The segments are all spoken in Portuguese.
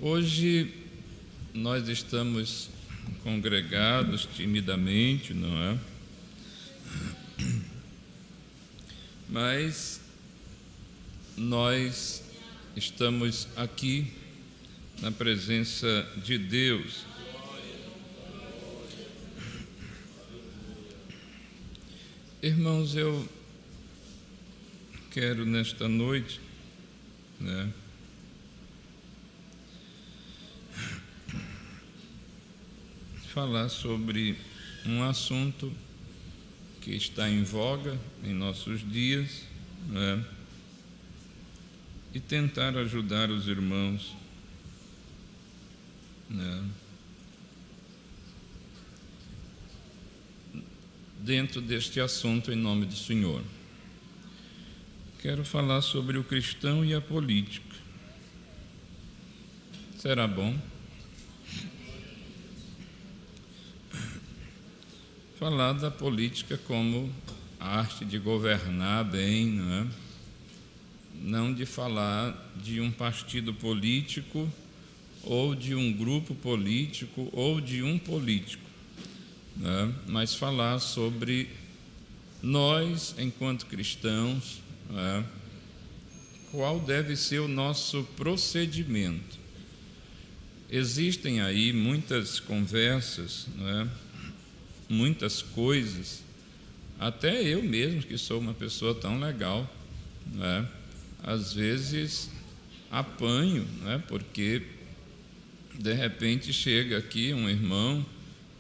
Hoje nós estamos congregados timidamente, não é? Mas nós estamos aqui na presença de Deus. Irmãos, eu quero nesta noite, falar sobre um assunto que está em voga em nossos dias, e tentar ajudar os irmãos, dentro deste assunto em nome do Senhor. Quero falar sobre o cristão e a política. Será bom? Falar da política como a arte de governar bem, não de falar de um partido político ou de um grupo político ou de um político, mas falar sobre nós, enquanto cristãos, qual deve ser o nosso procedimento. Existem aí muitas conversas, muitas coisas, até eu mesmo, que sou uma pessoa tão legal, às vezes apanho, porque de repente chega aqui um irmão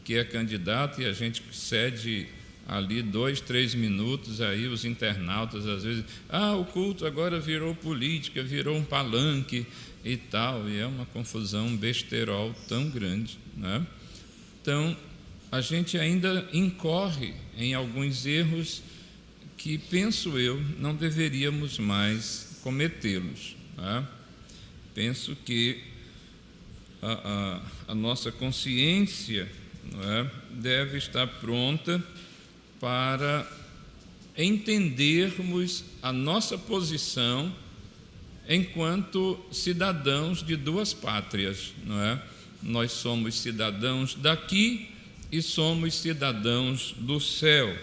que é candidato e a gente cede ali 2, 3 minutos, aí os internautas às vezes, o culto agora virou política, virou um palanque e tal, e é uma confusão, um besterol tão grande, Então, a gente ainda incorre em alguns erros que, penso eu, não deveríamos mais cometê-los. Penso que a nossa consciência deve estar pronta para entendermos a nossa posição enquanto cidadãos de duas pátrias. Nós somos cidadãos daqui e somos cidadãos do céu.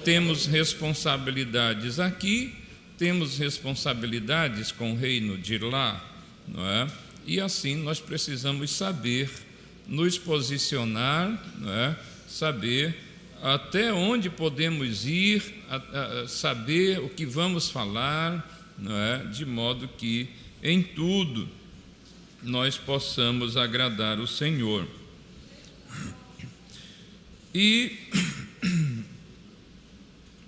Temos responsabilidades aqui, temos responsabilidades com o reino de lá, E assim nós precisamos saber nos posicionar, saber até onde podemos ir, saber o que vamos falar, de modo que em tudo nós possamos agradar o Senhor. E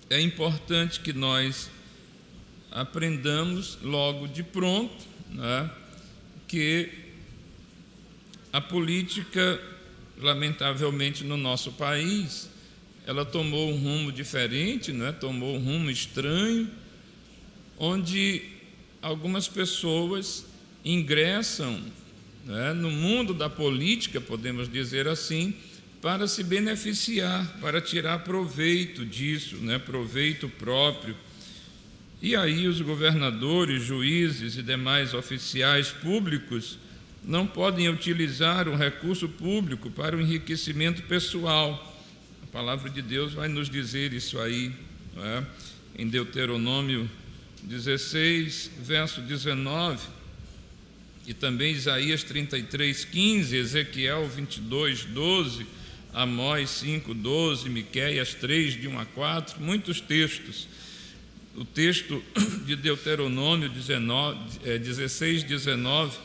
é importante que nós aprendamos logo de pronto, que a política, lamentavelmente no nosso país, ela tomou um rumo diferente, tomou um rumo estranho, onde algumas pessoas ingressam no mundo da política, podemos dizer assim, para se beneficiar, para tirar proveito disso, proveito próprio. E aí os governadores, juízes e demais oficiais públicos não podem utilizar o recurso público para o enriquecimento pessoal. A palavra de Deus vai nos dizer isso aí, em Deuteronômio 16, verso 19, e também Isaías 33, 15, Ezequiel 22, 12, Amós 5, 12, Miqueias 3, de 1 a 4, muitos textos. O texto de Deuteronômio 16, 19,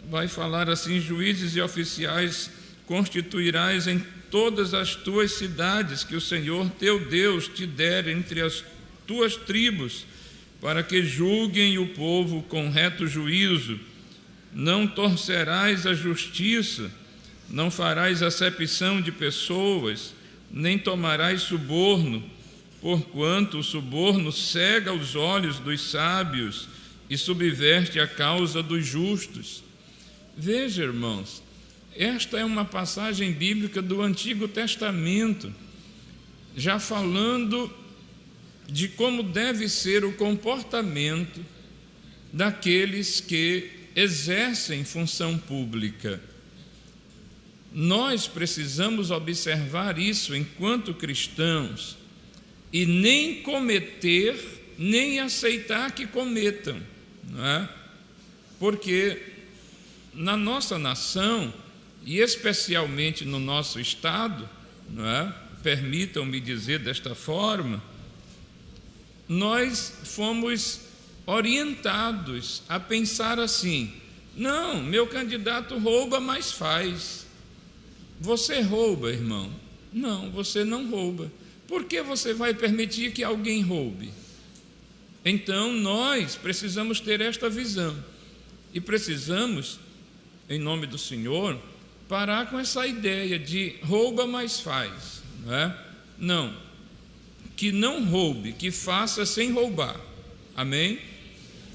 vai falar assim: juízes e oficiais constituirás em todas as tuas cidades que o Senhor teu Deus te der entre as tuas tribos, para que julguem o povo com reto juízo. Não torcerás a justiça, não farás acepção de pessoas, nem tomarás suborno, porquanto o suborno cega os olhos dos sábios e subverte a causa dos justos. Veja, irmãos, esta é uma passagem bíblica do Antigo Testamento, já falando de como deve ser o comportamento daqueles que exercem função pública. Nós precisamos observar isso enquanto cristãos e nem cometer, nem aceitar que cometam, não é? Porque na nossa nação, e especialmente no nosso estado, não é? Permitam-me dizer desta forma, nós fomos orientados a pensar assim: não, meu candidato rouba, mas faz. Você rouba, irmão? Não, você não rouba. Por que você vai permitir que alguém roube? Então, nós precisamos ter esta visão e precisamos, em nome do Senhor, parar com essa ideia de rouba, mas faz, não é? Não, que não roube, que faça sem roubar, amém?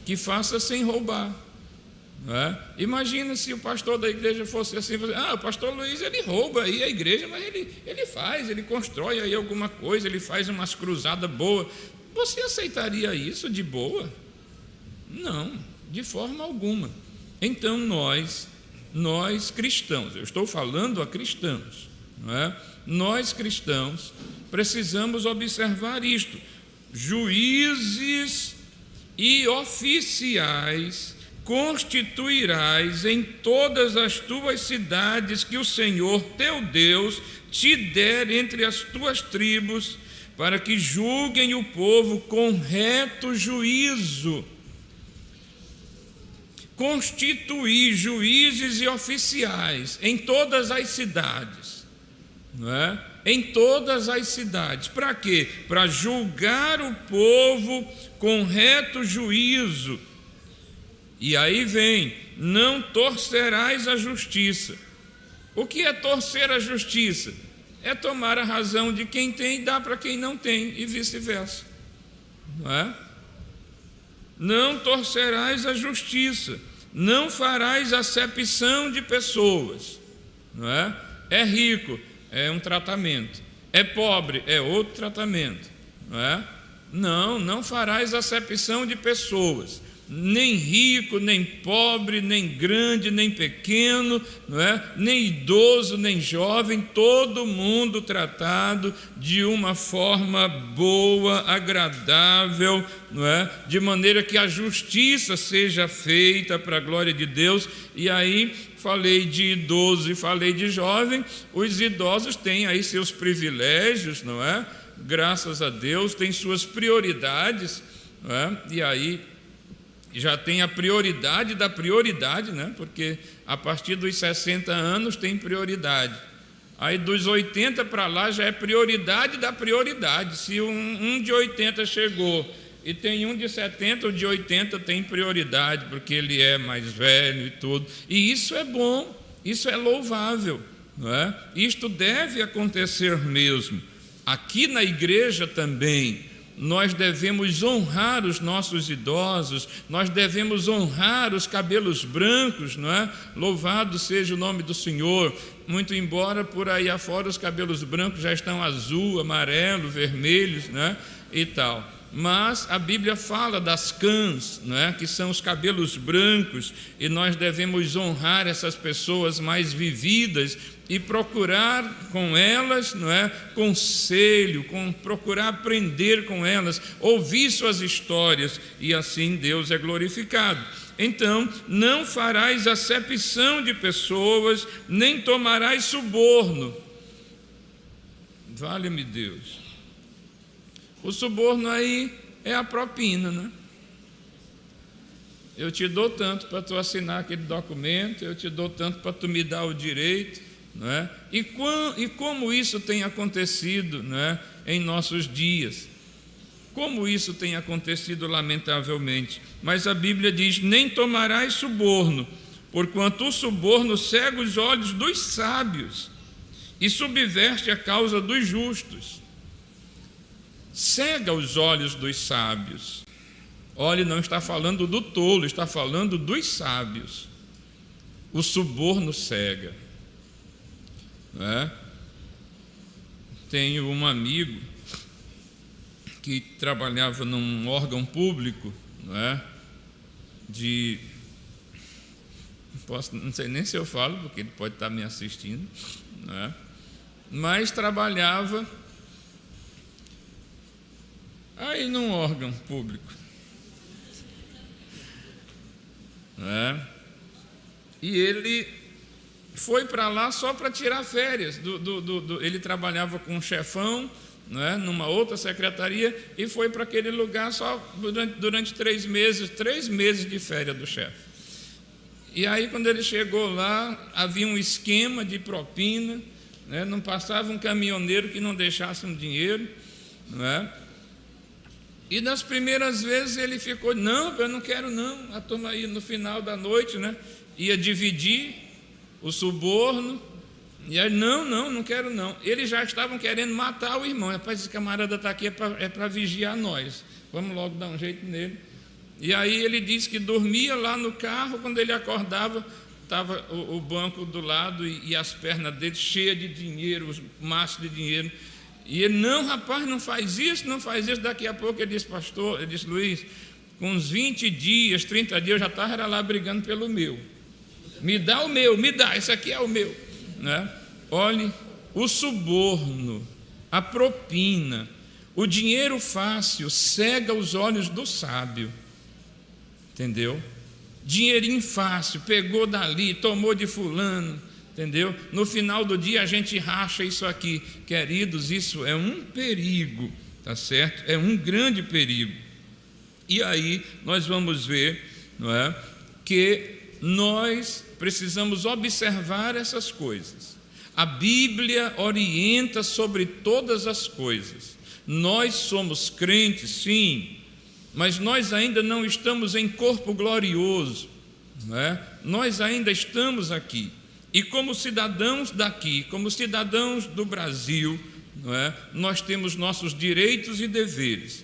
Que faça sem roubar, não é? Imagina se o pastor da igreja fosse assim: o pastor Luiz, ele rouba aí a igreja, mas ele constrói aí alguma coisa, ele faz umas cruzadas boas. Você aceitaria isso de boa? Não, de forma alguma. Então nós cristãos, eu estou falando a cristãos, não é? Nós cristãos precisamos observar isto: juízes e oficiais constituirás em todas as tuas cidades que o Senhor teu Deus te der entre as tuas tribos, para que julguem o povo com reto juízo. Constituir juízes e oficiais em todas as cidades, não é? Em todas as cidades. Para quê? Para julgar o povo com reto juízo. E aí vem: não torcerás a justiça. O que é torcer a justiça? É tomar a razão de quem tem e dar para quem não tem, e vice-versa, não é? Não torcerás a justiça, não farás acepção de pessoas, não é? É rico, é um tratamento; é pobre, é outro tratamento, não é? Não farás acepção de pessoas, nem rico, nem pobre, nem grande, nem pequeno, não é? Nem idoso, nem jovem, todo mundo tratado de uma forma boa, agradável, não é? De maneira que a justiça seja feita para a glória de Deus. E aí falei de idoso e falei de jovem. Os idosos têm aí seus privilégios, não é? Graças a Deus, têm suas prioridades, não é? E aí já tem a prioridade da prioridade, né? Porque a partir dos 60 anos tem prioridade. Aí dos 80 para lá já é prioridade da prioridade. Se um de 80 chegou e tem um de 70, o de 80 tem prioridade, porque ele é mais velho e tudo. E isso é bom, isso é louvável, não é? Isto deve acontecer mesmo. Aqui na igreja também, nós devemos honrar os nossos idosos, nós devemos honrar os cabelos brancos, não é? Louvado seja o nome do Senhor. Muito embora por aí afora os cabelos brancos já estão azul, amarelo, vermelhos, né? E tal. Mas a Bíblia fala das cãs, não é? Que são os cabelos brancos, e nós devemos honrar essas pessoas mais vividas e procurar com elas, não é? Conselho, procurar aprender com elas, ouvir suas histórias, e assim Deus é glorificado. Então, não farás acepção de pessoas, nem tomarás suborno. Valha-me Deus. O suborno aí é a propina, né? Eu te dou tanto para tu assinar aquele documento, eu te dou tanto para tu me dar o direito, não é? E como isso tem acontecido, não é? Em nossos dias. Como isso tem acontecido, lamentavelmente. Mas a Bíblia diz: nem tomarás suborno, porquanto o suborno cega os olhos dos sábios e subverte a causa dos justos. Cega os olhos dos sábios. Olha, não está falando do tolo, está falando dos sábios. O suborno cega, não é? Tenho um amigo que trabalhava num órgão público, não é? não sei nem se eu falo, porque ele pode estar me assistindo, né? Mas trabalhava aí num órgão público, né? E ele foi para lá só para tirar férias. Ele trabalhava com um chefão, né, numa outra secretaria, e foi para aquele lugar só durante 3 meses de férias do chefe. E aí, quando ele chegou lá, havia um esquema de propina, né, não passava um caminhoneiro que não deixasse um dinheiro, né? E nas primeiras vezes ele ficou, não, eu não quero não. A turma aí no final da noite, né, ia dividir o suborno, e aí, não quero não. Eles já estavam querendo matar o irmão. Rapaz, esse camarada está aqui é para vigiar nós, vamos logo dar um jeito nele. E aí ele disse que dormia lá no carro, quando ele acordava, estava o banco do lado e as pernas dele cheias de dinheiro, os maços de dinheiro. E ele, não, rapaz, não faz isso. Daqui a pouco ele disse, pastor, ele disse, Luiz, com uns 20 dias, 30 dias, eu já estava lá brigando pelo meu. Me dá o meu, me dá, esse aqui é o meu, né? Olhe, o suborno, a propina, o dinheiro fácil cega os olhos do sábio, entendeu? Dinheirinho fácil, pegou dali, tomou de fulano, entendeu? No final do dia a gente racha isso aqui. Queridos, isso é um perigo, tá certo? É um grande perigo. E aí nós vamos ver, não é, que nós precisamos observar essas coisas. A Bíblia orienta sobre todas as coisas. Nós somos crentes, sim, mas nós ainda não estamos em corpo glorioso, não é? Nós ainda estamos aqui. E como cidadãos daqui, como cidadãos do Brasil, não é? Nós temos nossos direitos e deveres.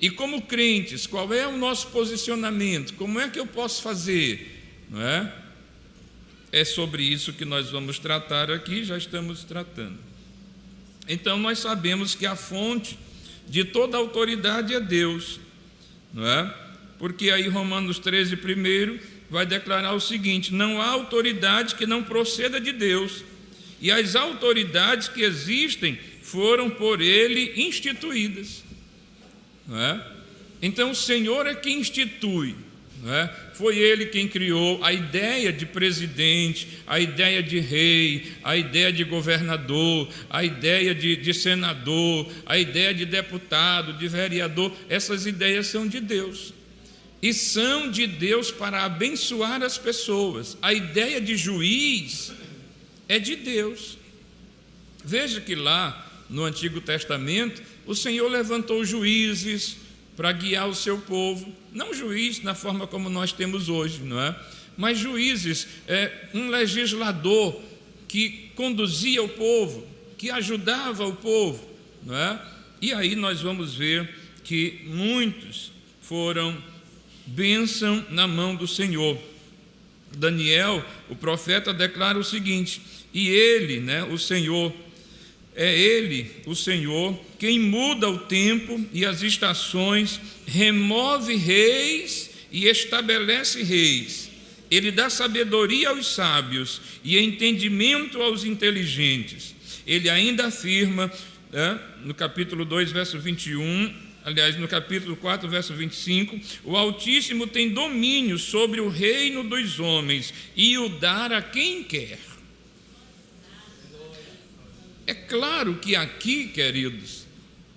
E como crentes, qual é o nosso posicionamento? Como é que eu posso fazer? Não é? É sobre isso que nós vamos tratar aqui, já estamos tratando. Então nós sabemos que a fonte de toda autoridade é Deus, não é? Porque aí Romanos 13 primeiro vai declarar o seguinte: não há autoridade que não proceda de Deus, e as autoridades que existem foram por Ele instituídas, não é? Então o Senhor é quem institui, não é? Foi Ele quem criou a ideia de presidente, a ideia de rei, a ideia de governador, a ideia de senador, a ideia de deputado, de vereador. Essas ideias são de Deus e são de Deus para abençoar as pessoas. A ideia de juiz é de Deus. Veja que lá no Antigo Testamento o Senhor levantou juízes para guiar o seu povo, não juiz na forma como nós temos hoje, não é? Mas juízes, um legislador que conduzia o povo, que ajudava o povo, não é? E aí nós vamos ver que muitos foram bênção na mão do Senhor. Daniel, o profeta, declara o seguinte: e ele, né, o Senhor, é Ele, o Senhor, quem muda o tempo e as estações, remove reis e estabelece reis. Ele dá sabedoria aos sábios e entendimento aos inteligentes. Ele ainda afirma, né, no capítulo 2, verso 21, aliás, no capítulo 4, verso 25, o Altíssimo tem domínio sobre o reino dos homens e o dá a quem quer. É claro que aqui, queridos,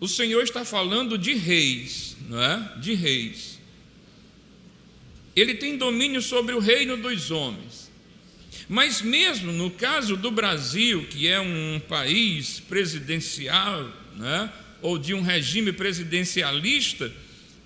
o Senhor está falando de reis, não é? De reis. Ele tem domínio sobre o reino dos homens. Mas mesmo no caso do Brasil, que é um país presidencial, né? Ou de um regime presidencialista,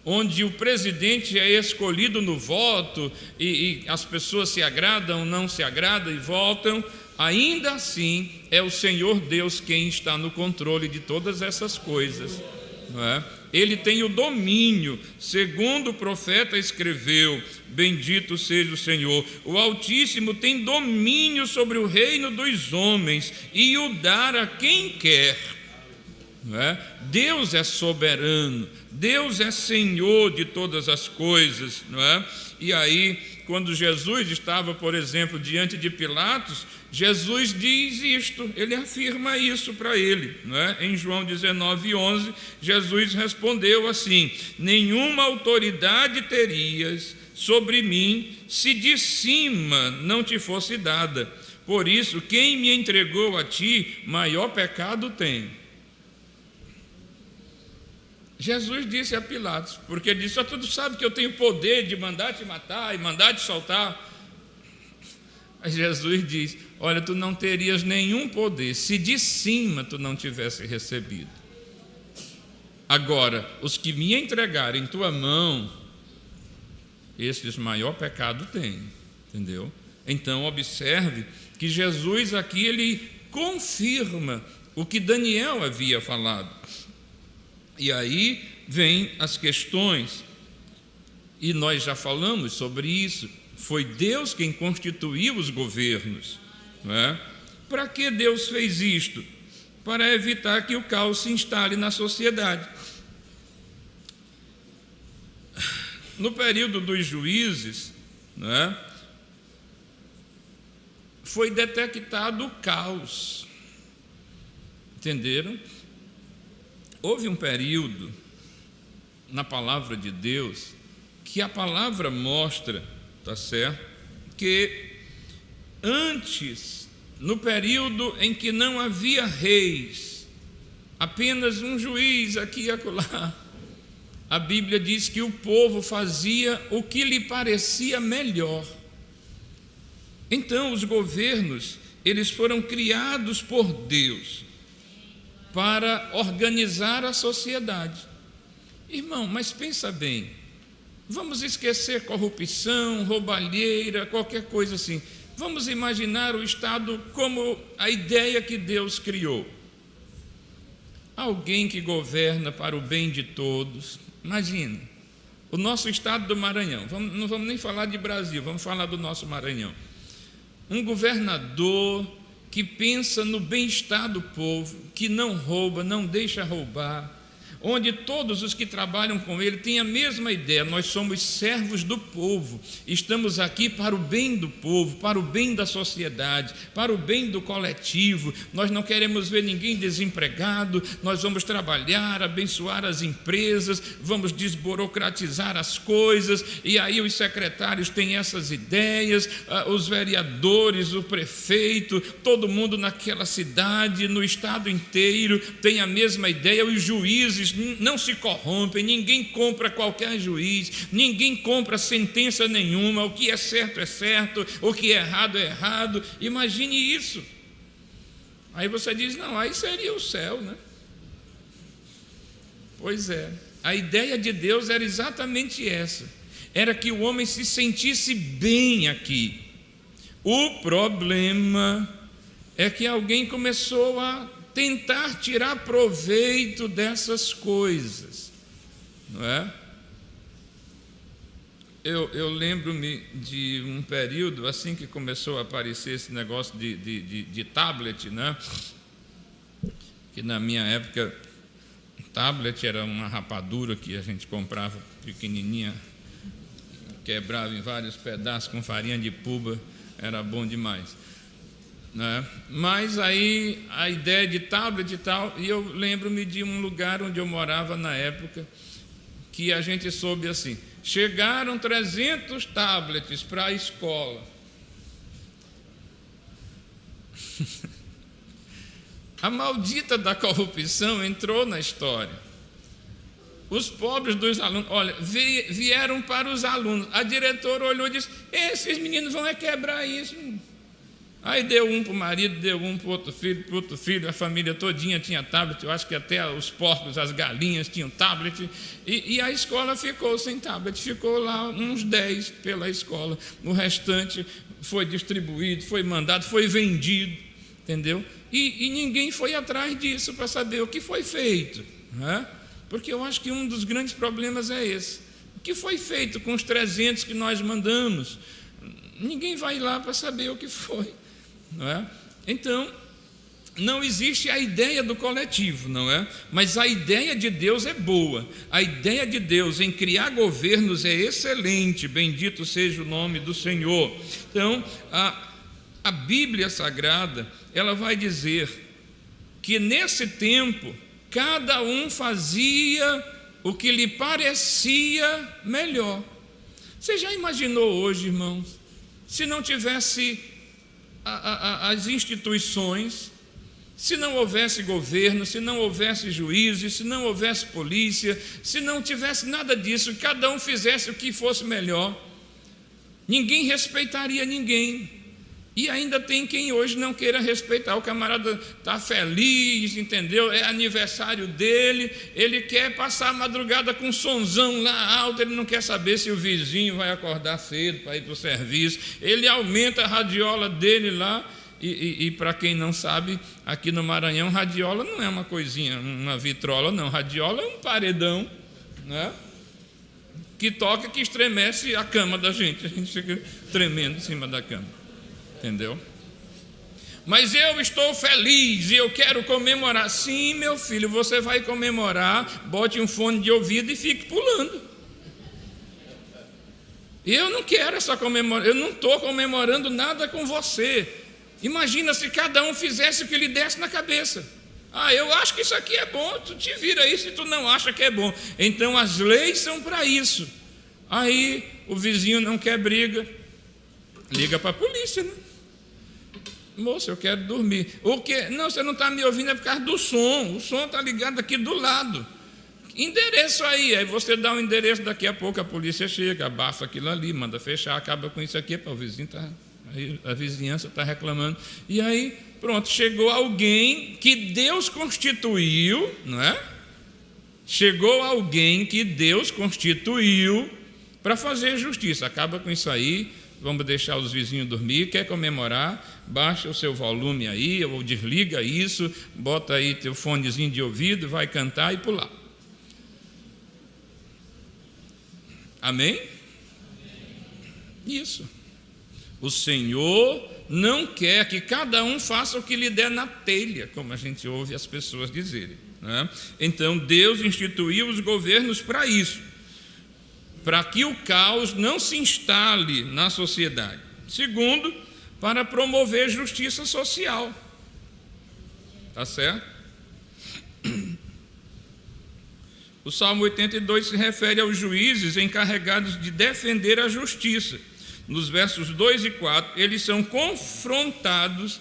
onde o presidente é escolhido no voto e as pessoas se agradam, não se agradam e votam, ainda assim é o Senhor Deus quem está no controle de todas essas coisas, não é? Ele tem o domínio, segundo o profeta escreveu: bendito seja o Senhor, o Altíssimo tem domínio sobre o reino dos homens e o dá a quem quer, não é? Deus é soberano, Deus é Senhor de todas as coisas, não é? E aí, quando Jesus estava, por exemplo, diante de Pilatos, Jesus diz isto, ele afirma isso para ele, não é? Em João 19:11, Jesus respondeu assim: nenhuma autoridade terias sobre mim se de cima não te fosse dada. Por isso, quem me entregou a ti, maior pecado tem. Jesus disse a Pilatos, porque ele disse: tu sabe que eu tenho poder de mandar te matar e mandar te soltar. Mas Jesus diz: olha, tu não terias nenhum poder se de cima tu não tivesse recebido. Agora, os que me entregarem em tua mão, esses maior pecado têm, entendeu? Então observe que Jesus aqui ele confirma o que Daniel havia falado. E aí vem as questões, e nós já falamos sobre isso. Foi Deus quem constituiu os governos, não é? Para que Deus fez isto? Para evitar que o caos se instale na sociedade. No período dos juízes, não é? Foi detectado o caos. Entenderam? Houve um período na palavra de Deus que a palavra mostra, tá certo? Que antes, no período em que não havia reis, apenas um juiz aqui e acolá, a Bíblia diz que o povo fazia o que lhe parecia melhor. Então, os governos, eles foram criados por Deus para organizar a sociedade. Irmão, mas pensa bem, vamos esquecer corrupção, roubalheira, qualquer coisa assim. Vamos imaginar o Estado como a ideia que Deus criou. Alguém que governa para o bem de todos. Imagina, o nosso estado do Maranhão, não vamos nem falar de Brasil, vamos falar do nosso Maranhão. Um governador que pensa no bem-estar do povo, que não rouba, não deixa roubar, onde todos os que trabalham com ele têm a mesma ideia: nós somos servos do povo, estamos aqui para o bem do povo, para o bem da sociedade, para o bem do coletivo, nós não queremos ver ninguém desempregado, nós vamos trabalhar, abençoar as empresas, vamos desburocratizar as coisas. E aí os secretários têm essas ideias, os vereadores, o prefeito, todo mundo naquela cidade, no estado inteiro tem a mesma ideia. Os juízes não se corrompem, ninguém compra qualquer juiz, ninguém compra sentença nenhuma, o que é certo, o que é errado. Imagine isso. Aí você diz: não, aí seria o céu, né? Pois é, a ideia de Deus era exatamente essa, era que o homem se sentisse bem aqui. O problema é que alguém começou a tentar tirar proveito dessas coisas, não é? Eu lembro-me de um período assim que começou a aparecer esse negócio de tablet, né? Que na minha época tablet era uma rapadura que a gente comprava pequenininha, quebrava em vários pedaços com farinha de puba, era bom demais. Né? Mas aí a ideia de tablet e tal, e eu lembro-me de um lugar onde eu morava na época, que a gente soube assim: chegaram 300 tablets para a escola. A maldita da corrupção entrou na história. Os pobres dos alunos, olha, vieram para os alunos. A diretora olhou e disse: esses meninos vão quebrar isso. Aí deu um para o marido, deu um para o outro filho, a família todinha tinha tablet. Eu acho que até os porcos, as galinhas tinham tablet, e a escola ficou sem tablet, ficou lá uns 10 pela escola, o restante foi distribuído, foi mandado, foi vendido, entendeu? E ninguém foi atrás disso para saber o que foi feito, né? Porque eu acho que um dos grandes problemas é esse: o que foi feito com os 300 que nós mandamos? Ninguém vai lá para saber o que foi. Não é? Então, não existe a ideia do coletivo, não é? Mas a ideia de Deus é boa. A ideia de Deus em criar governos é excelente. Bendito seja o nome do Senhor. Então, a Bíblia Sagrada, ela vai dizer que nesse tempo, cada um fazia o que lhe parecia melhor. Você já imaginou hoje, irmãos, se não tivesse as instituições, se não houvesse governo, se não houvesse juízes, se não houvesse polícia, se não tivesse nada disso, cada um fizesse o que fosse melhor, ninguém respeitaria ninguém. E ainda tem quem hoje não queira respeitar. O camarada está feliz, entendeu? É aniversário dele, ele quer passar a madrugada com um sonzão lá alto, ele não quer saber se o vizinho vai acordar cedo para ir para o serviço, ele aumenta a radiola dele lá. E para quem não sabe, aqui no Maranhão, radiola não é uma coisinha, uma vitrola, não. Radiola é um paredão, né? Que toca, que estremece a cama da gente. A gente fica tremendo em cima da cama, entendeu? Mas eu estou feliz e eu quero comemorar. Sim, meu filho, você vai comemorar, bote um fone de ouvido e fique pulando. Eu não quero essa comemoração, eu não estou comemorando nada com você. Imagina se cada um fizesse o que lhe desse na cabeça. Eu acho que isso aqui é bom, tu te vira aí se tu não acha que é bom. Então as leis são para isso. Aí o vizinho não quer briga, liga para a polícia, né? Moço, eu quero dormir. O quê? Não, você não está me ouvindo, é por causa do som. O som está ligado aqui do lado. Endereço aí você dá um endereço, daqui a pouco a polícia chega, abafa aquilo ali, manda fechar, acaba com isso aqui, para o vizinho estar... Aí a vizinhança está reclamando. E aí, pronto, chegou alguém que Deus constituiu, não é? Chegou alguém que Deus constituiu para fazer justiça. Acaba com isso aí, vamos deixar os vizinhos dormir. Quer comemorar? Baixa o seu volume aí, ou desliga isso, bota aí teu fonezinho de ouvido, vai cantar e pular. Amém? Isso. O Senhor não quer que cada um faça o que lhe der na telha, como a gente ouve as pessoas dizerem, né? Então Deus instituiu os governos para isso, para que o caos não se instale na sociedade. Segundo, para promover justiça social. Tá certo? O Salmo 82 se refere aos juízes encarregados de defender a justiça. Nos versos 2 e 4, eles são confrontados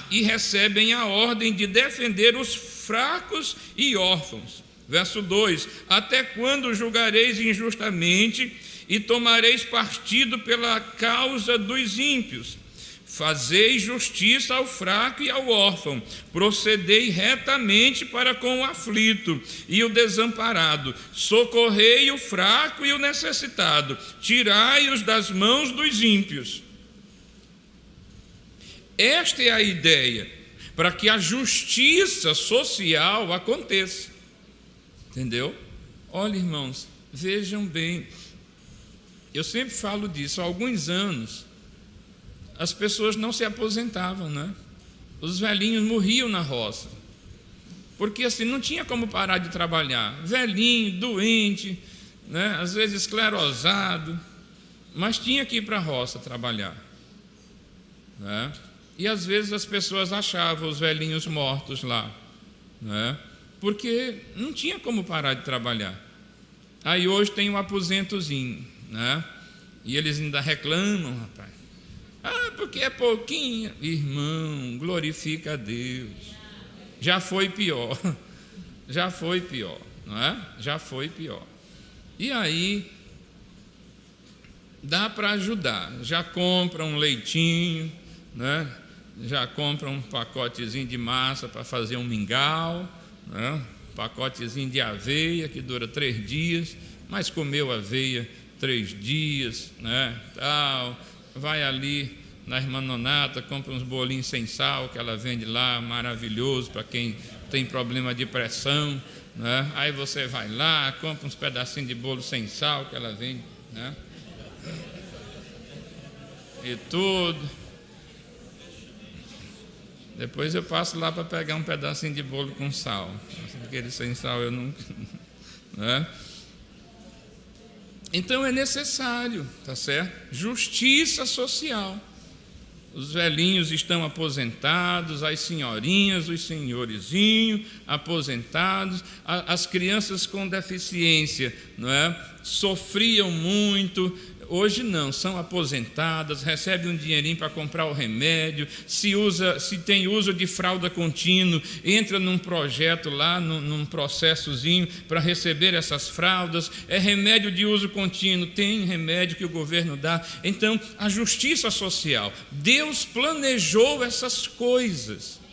e recebem a ordem de defender os fracos e órfãos. Verso 2: até quando julgareis injustamente e tomareis partido pela causa dos ímpios? Fazei justiça ao fraco e ao órfão, procedei retamente para com o aflito e o desamparado, socorrei o fraco e o necessitado, tirai-os das mãos dos ímpios. Esta é a ideia, para que a justiça social aconteça. Entendeu? Olha, irmãos, vejam bem, eu sempre falo disso, há alguns anos, as pessoas não se aposentavam, né? Os velhinhos morriam na roça, porque assim não tinha como parar de trabalhar. Velhinho, doente, né? Às vezes esclerosado, mas tinha que ir para a roça trabalhar, né? E às vezes as pessoas achavam os velhinhos mortos lá, né? Porque não tinha como parar de trabalhar. Aí hoje tem um aposentozinho, né? E eles ainda reclamam, rapaz. Porque é pouquinho. Irmão, glorifica a Deus. Já foi pior. Já foi pior, não é? Já foi pior. E aí, dá para ajudar. Já compra um leitinho, né? Já compra um pacotezinho de massa para fazer um mingau, né? Pacotezinho de aveia que dura 3 dias, mas comeu aveia 3 dias, né? Tal. Vai ali na Irmã Nonata, compra uns bolinhos sem sal que ela vende lá, maravilhoso para quem tem problema de pressão, né? Aí você vai lá, compra uns pedacinhos de bolo sem sal que ela vende, né? E tudo. Depois eu passo lá para pegar um pedacinho de bolo com sal. Aquele sem sal eu não... Né? Então é necessário, tá certo? Justiça social. Os velhinhos estão aposentados, as senhorinhas, os senhorizinhos aposentados, as crianças com deficiência, não é? Sofriam muito, hoje não, são aposentadas, recebem um dinheirinho para comprar o remédio, se tem uso de fralda contínua, entra num projeto lá, num processozinho para receber essas fraldas, é remédio de uso contínuo, tem remédio que o governo dá. Então, a justiça social, Deus planejou essas coisas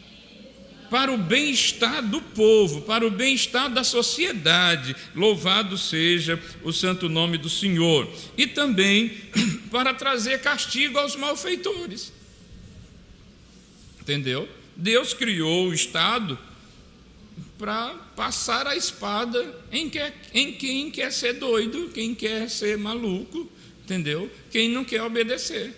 para o bem-estar do povo, para o bem-estar da sociedade. Louvado seja o santo nome do Senhor. E também para trazer castigo aos malfeitores. Entendeu? Deus criou o Estado para passar a espada em quem quer ser doido, quem quer ser maluco, entendeu? Quem não quer obedecer.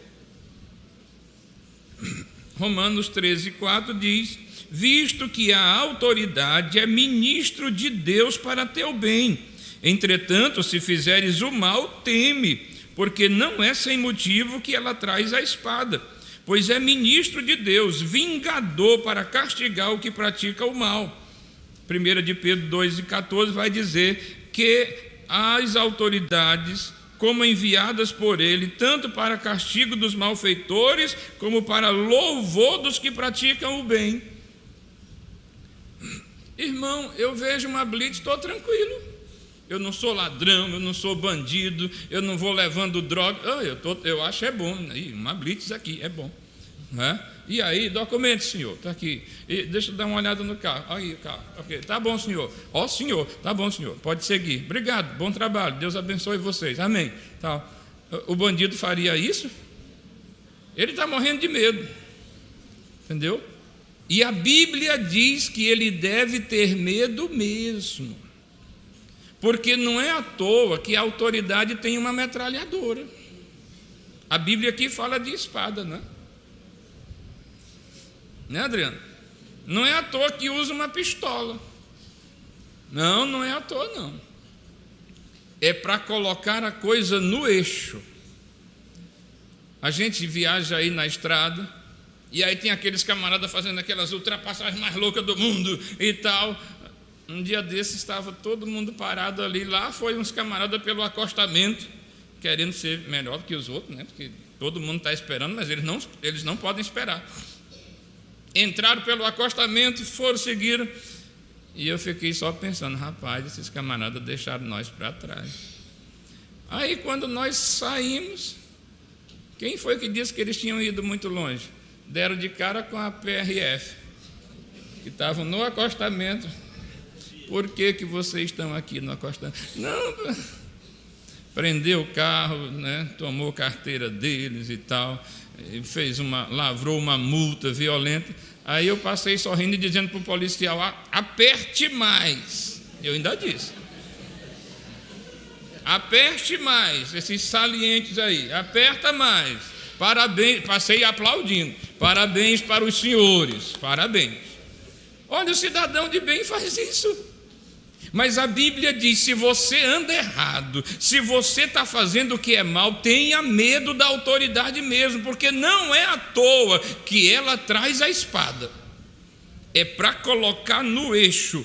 Romanos 13:4 diz: visto que a autoridade é ministro de Deus para teu bem. Entretanto, se fizeres o mal, teme, porque não é sem motivo que ela traz a espada, pois é ministro de Deus, vingador para castigar o que pratica o mal. 1 de Pedro 2:14 vai dizer que as autoridades, como enviadas por ele, tanto para castigo dos malfeitores, como para louvor dos que praticam o bem. Irmão, eu vejo uma blitz, estou tranquilo. Eu não sou ladrão, eu não sou bandido, eu não vou levando droga. Eu acho bom. Uma blitz aqui é bom. Né? E aí, documento, senhor, está aqui. Deixa eu dar uma olhada no carro. Aí o carro. Okay. Tá bom, senhor. Ó, senhor, tá bom, senhor. Pode seguir. Obrigado, bom trabalho. Deus abençoe vocês. Amém. Tá. O bandido faria isso? Ele está morrendo de medo. Entendeu? E a Bíblia diz que ele deve ter medo mesmo, porque não é à toa que a autoridade tem uma metralhadora. A Bíblia aqui fala de espada, né? Né, Adriano? Não é à toa que usa uma pistola. Não, não é à toa, não. É para colocar a coisa no eixo. A gente viaja aí na estrada, e aí tem aqueles camaradas fazendo aquelas ultrapassagens mais loucas do mundo e tal. Um dia desses estava todo mundo parado ali. Lá foi uns camaradas pelo acostamento, querendo ser melhor do que os outros, né? Porque todo mundo está esperando, mas eles não podem esperar. Entraram pelo acostamento e foram seguir. E eu fiquei só pensando, rapaz, esses camaradas deixaram nós para trás. Aí quando nós saímos, quem foi que disse que eles tinham ido muito longe? Deram de cara com a PRF, que estavam no acostamento. Por que vocês estão aqui no acostamento? Não, prendeu o carro, né? Tomou carteira deles e tal, lavrou uma multa violenta. Aí eu passei sorrindo e dizendo para o policial: aperte mais. Eu ainda disse: aperte mais, esses salientes aí, aperta mais. Parabéns, passei aplaudindo. Parabéns para os senhores, parabéns. Olha, o cidadão de bem faz isso. Mas a Bíblia diz: se você anda errado, se você está fazendo o que é mal, tenha medo da autoridade mesmo, porque não é à toa que ela traz a espada. É para colocar no eixo,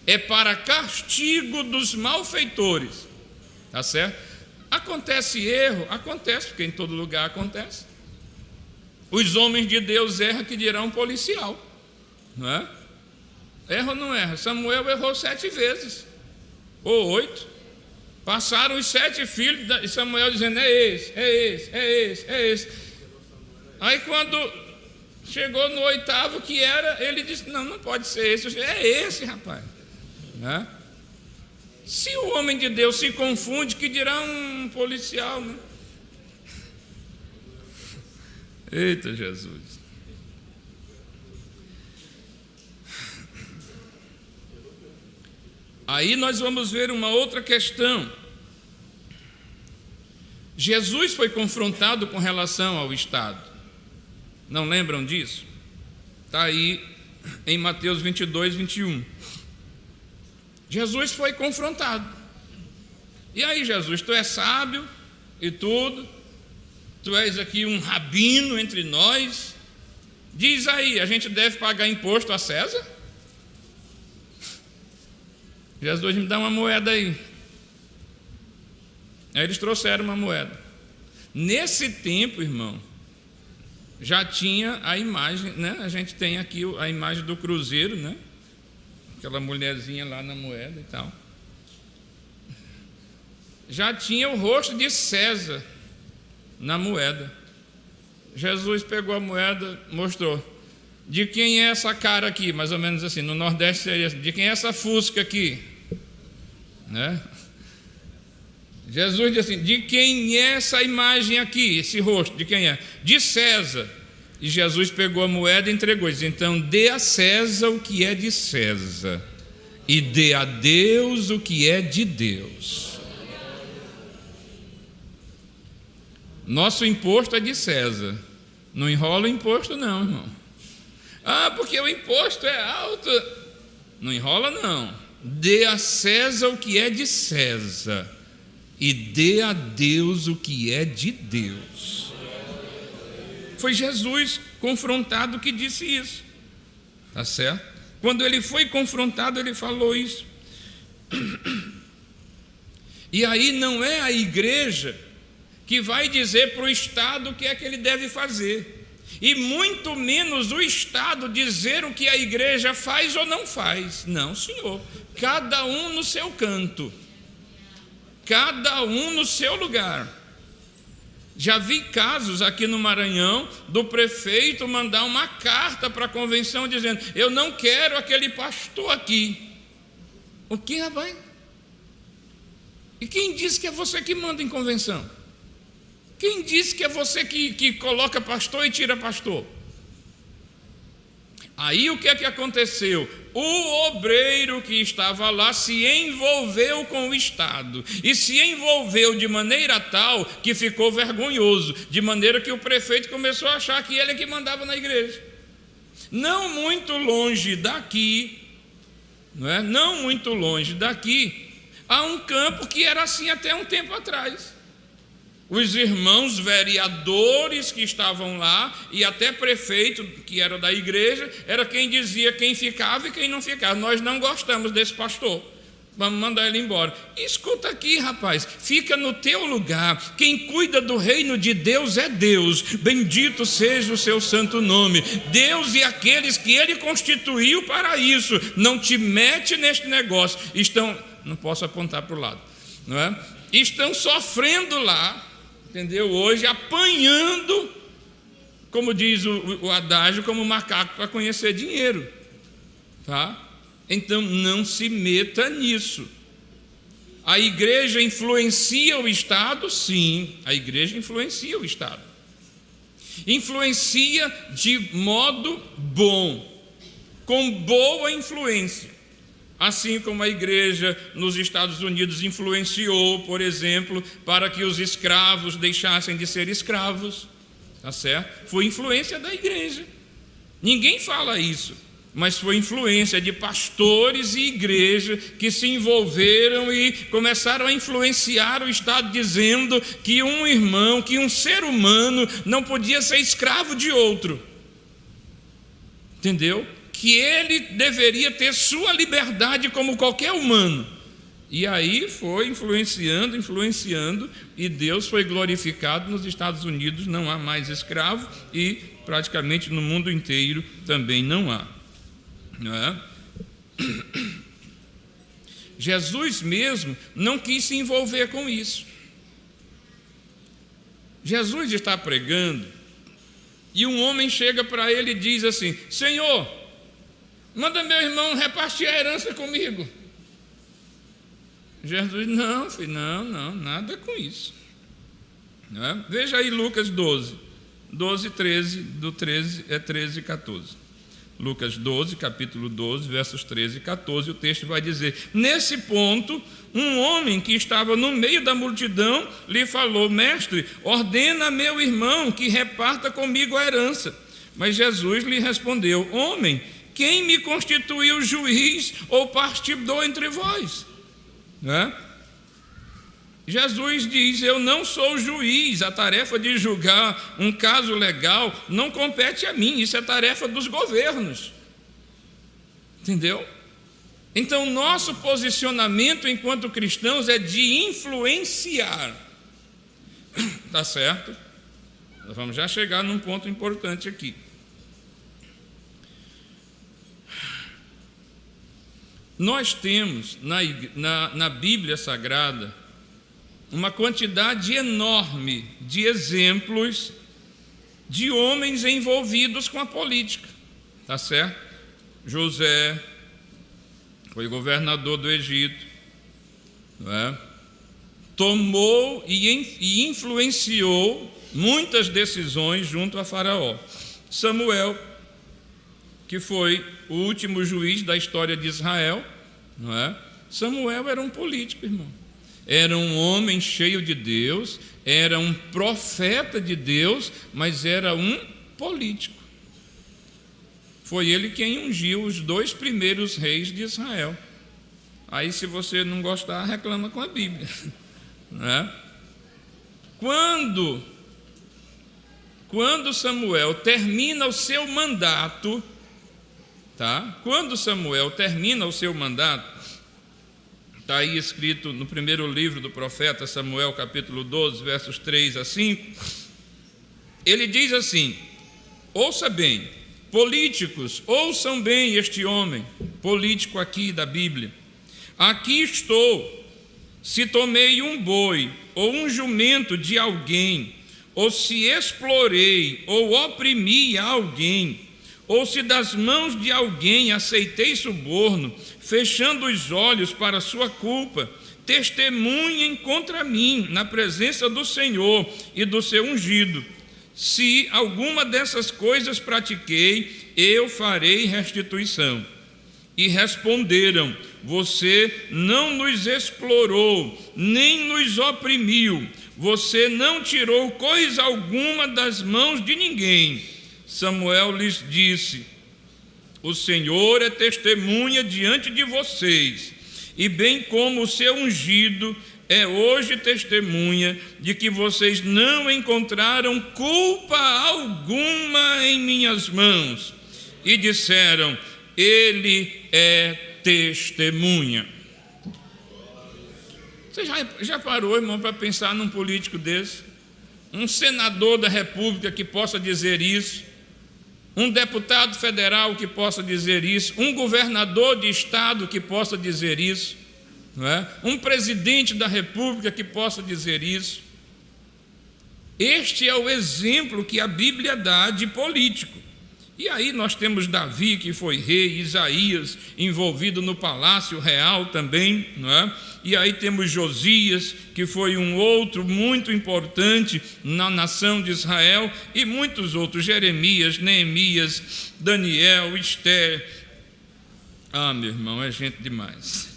é para castigo dos malfeitores. Tá certo? Acontece erro? Acontece, porque em todo lugar acontece. Os homens de Deus erram, que dirá um policial, não é? Erra ou não erra? Samuel errou 7 vezes, ou 8. Passaram os 7 filhos de Samuel dizendo: é esse, é esse, é esse, é esse. Aí quando chegou no 8º que era, ele disse: não pode ser esse, é esse, rapaz, né? Se o homem de Deus se confunde, que dirá um policial, né? Eita Jesus. Aí nós vamos ver uma outra questão. Jesus foi confrontado com relação ao Estado. Não lembram disso? Está aí em Mateus 22, 21. Jesus foi confrontado. E aí, Jesus, tu és sábio e tudo, tu és aqui um rabino entre nós, diz aí, a gente deve pagar imposto a César? Jesus, me dá uma moeda aí. Aí eles trouxeram uma moeda. Nesse tempo, irmão, já tinha a imagem, né? A gente tem aqui a imagem do cruzeiro, né? Aquela mulherzinha lá na moeda e tal. Já tinha o rosto de César na moeda. Jesus pegou a moeda, mostrou. De quem é essa cara aqui? Mais ou menos assim, no Nordeste seria assim. De quem é essa fusca aqui? Né? Jesus disse assim, de quem é essa imagem aqui, esse rosto, de quem é? De César. E Jesus pegou a moeda e entregou, disse, então dê a César o que é de César e dê a Deus o que é de Deus. Nosso imposto é de César, não enrola o imposto não, irmão. Ah, porque o imposto é alto. Não enrola não. Dê a César o que é de César e dê a Deus o que é de Deus. Foi Jesus confrontado que disse isso. Tá certo? Quando ele foi confrontado, ele falou isso. E aí não é a igreja que vai dizer para o Estado o que é que ele deve fazer. E muito menos o Estado dizer o que a igreja faz ou não faz. Não, senhor. Cada um no seu canto. Cada um no seu lugar. Já vi casos aqui no Maranhão do prefeito mandar uma carta para a convenção dizendo, eu não quero aquele pastor aqui. O que, rapaz? E quem disse que é você que manda em convenção? Quem disse que é você que coloca pastor e tira pastor? Aí o que é que aconteceu? O obreiro que estava lá se envolveu com o Estado e se envolveu de maneira tal que ficou vergonhoso, de maneira que o prefeito começou a achar que ele é que mandava na igreja. Não muito longe daqui, não muito longe daqui, há um campo que era assim até um tempo atrás. Os irmãos vereadores que estavam lá e até prefeito, que era da igreja, era quem dizia quem ficava e quem não ficava. Nós não gostamos desse pastor, vamos mandar ele embora. Escuta aqui, rapaz, fica no teu lugar. Quem cuida do reino de Deus é Deus. Bendito seja o seu santo nome. Deus e aqueles que ele constituiu para isso. Não te mete neste negócio. Não posso apontar para o lado, não é? Estão sofrendo lá, entendeu? Hoje apanhando, como diz o adágio, como macaco para conhecer dinheiro, tá? Então não se meta nisso. A igreja influencia o Estado? Sim, a igreja influencia o Estado. Influencia de modo bom, com boa influência. Assim como a igreja nos Estados Unidos influenciou, por exemplo, para que os escravos deixassem de ser escravos, tá certo? Foi influência da igreja. Ninguém fala isso, mas foi influência de pastores e igreja que se envolveram e começaram a influenciar o Estado, dizendo que um irmão, que um ser humano não podia ser escravo de outro. Entendeu? Que ele deveria ter sua liberdade como qualquer humano. E aí foi influenciando, e Deus foi glorificado. Nos Estados Unidos não há mais escravo e praticamente no mundo inteiro também não há. Não é? Jesus mesmo não quis se envolver com isso. Jesus está pregando e um homem chega para ele e diz assim, Senhor, manda meu irmão repartir a herança comigo. Jesus, não, filho, não, nada com isso. Não é? Veja aí Lucas 12, 13, do 13 é 13 e 14. Lucas 12, capítulo 12, versos 13 e 14, o texto vai dizer, nesse ponto, um homem que estava no meio da multidão lhe falou, mestre, ordena a meu irmão que reparta comigo a herança. Mas Jesus lhe respondeu: homem, quem me constituiu juiz ou partidor entre vós? Né? Jesus diz: eu não sou juiz, a tarefa de julgar um caso legal não compete a mim, isso é tarefa dos governos. Entendeu? Então, nosso posicionamento enquanto cristãos é de influenciar. Tá certo? Nós vamos já chegar num ponto importante aqui. Nós temos na Bíblia Sagrada uma quantidade enorme de exemplos de homens envolvidos com a política. Tá certo? José foi governador do Egito, não é? Tomou e influenciou muitas decisões junto a Faraó. Samuel, que foi o último juiz da história de Israel, não é? Samuel era um político, irmão. Era um homem cheio de Deus, era um profeta de Deus, mas era um político. Foi ele quem ungiu os 2 primeiros reis de Israel. Aí, se você não gostar, reclama com a Bíblia. Né? Quando Samuel termina o seu mandato, tá? Quando Samuel termina o seu mandato, está aí escrito no primeiro livro do profeta Samuel, capítulo 12, versos 3 a 5, ele diz assim: ouça bem, políticos, ouçam bem este homem, político aqui da Bíblia. Aqui estou, se tomei um boi ou um jumento de alguém, ou se explorei ou oprimi alguém, ou se das mãos de alguém aceitei suborno, fechando os olhos para sua culpa, testemunhem contra mim na presença do Senhor e do seu ungido. Se alguma dessas coisas pratiquei, eu farei restituição. E responderam: você não nos explorou, nem nos oprimiu, você não tirou coisa alguma das mãos de ninguém. Samuel lhes disse: o Senhor é testemunha diante de vocês, e bem como o seu ungido é hoje testemunha de que vocês não encontraram culpa alguma em minhas mãos. E disseram: ele é testemunha. Você já parou, irmão, para pensar num político desse? Um senador da República que possa dizer isso? Um deputado federal que possa dizer isso? Um governador de estado que possa dizer isso? Não é? Um presidente da República que possa dizer isso? Este é o exemplo que a Bíblia dá de político. E aí nós temos Davi, que foi rei, Isaías, envolvido no palácio real também, não é? E aí temos Josias, que foi um outro muito importante na nação de Israel, e muitos outros, Jeremias, Neemias, Daniel, Esther. Ah, meu irmão, é gente demais.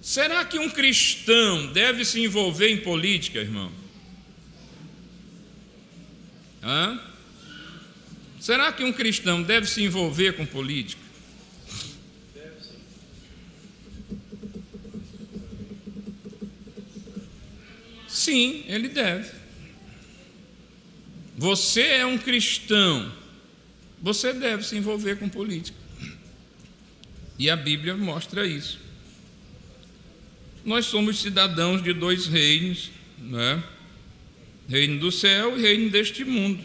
Será que um cristão deve se envolver em política, irmão? Será que um cristão deve se envolver com política? Deve sim. Sim, ele deve. Você é um cristão, você deve se envolver com política. E a Bíblia mostra isso. Nós somos cidadãos de 2 reinos, né? Reino do céu e reino deste mundo.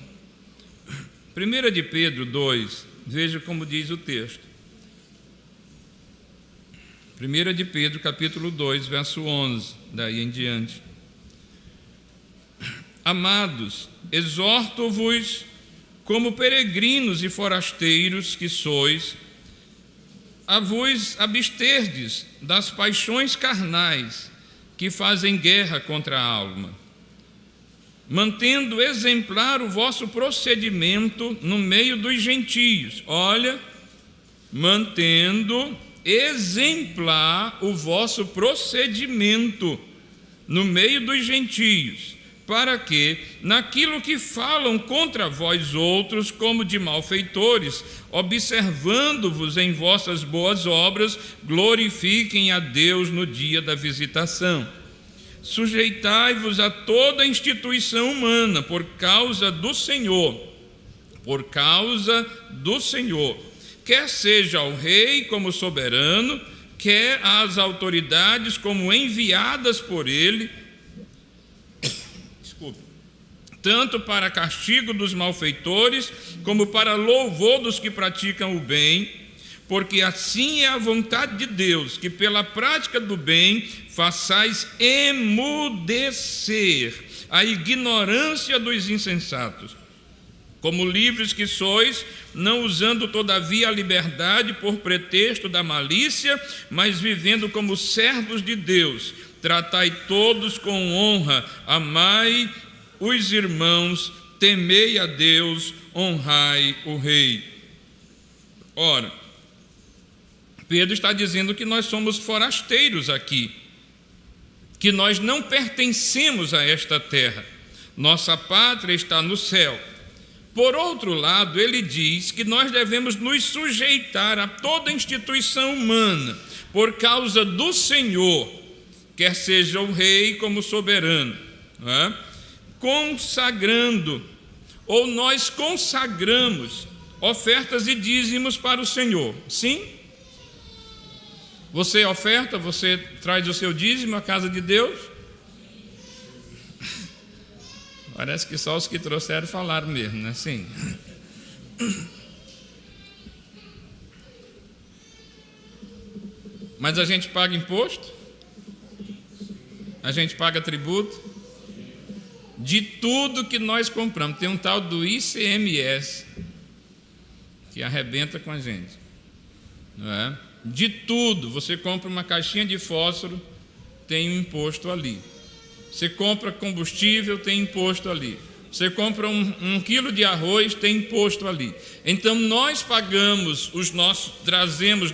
1 de Pedro 2, veja como diz o texto. 1 de Pedro, capítulo 2, verso 11, daí em diante. Amados, exorto-vos como peregrinos e forasteiros que sois, a vos absterdes das paixões carnais que fazem guerra contra a alma, mantendo exemplar o vosso procedimento no meio dos gentios. Olha, mantendo exemplar o vosso procedimento no meio dos gentios, para que, naquilo que falam contra vós outros, como de malfeitores, observando-vos em vossas boas obras, glorifiquem a Deus no dia da visitação. Sujeitai-vos a toda instituição humana, por causa do Senhor, quer seja ao rei como soberano, quer às autoridades como enviadas por ele, tanto para castigo dos malfeitores, como para louvor dos que praticam o bem, porque assim é a vontade de Deus, que pela prática do bem façais emudecer a ignorância dos insensatos. Como livres que sois, não usando todavia a liberdade por pretexto da malícia, mas vivendo como servos de Deus, tratai todos com honra, amai os irmãos, temei a Deus, honrai o rei. Ora, Pedro está dizendo que nós somos forasteiros aqui, que nós não pertencemos a esta terra, nossa pátria está no céu. Por outro lado, ele diz que nós devemos nos sujeitar a toda instituição humana, por causa do Senhor, quer seja o rei como soberano, não é? Consagrando, ou nós consagramos ofertas e dízimos para o Senhor. Sim? Você oferta, você traz o seu dízimo à casa de Deus? Parece que só os que trouxeram falaram mesmo, né? Sim. Mas a gente paga imposto? A gente paga tributo? De tudo que nós compramos. Tem um tal do ICMS que arrebenta com a gente, não é? De tudo. Você compra uma caixinha de fósforo, tem um imposto ali. Você compra combustível, tem imposto ali. Você compra um quilo de arroz, tem imposto ali. Então nós pagamos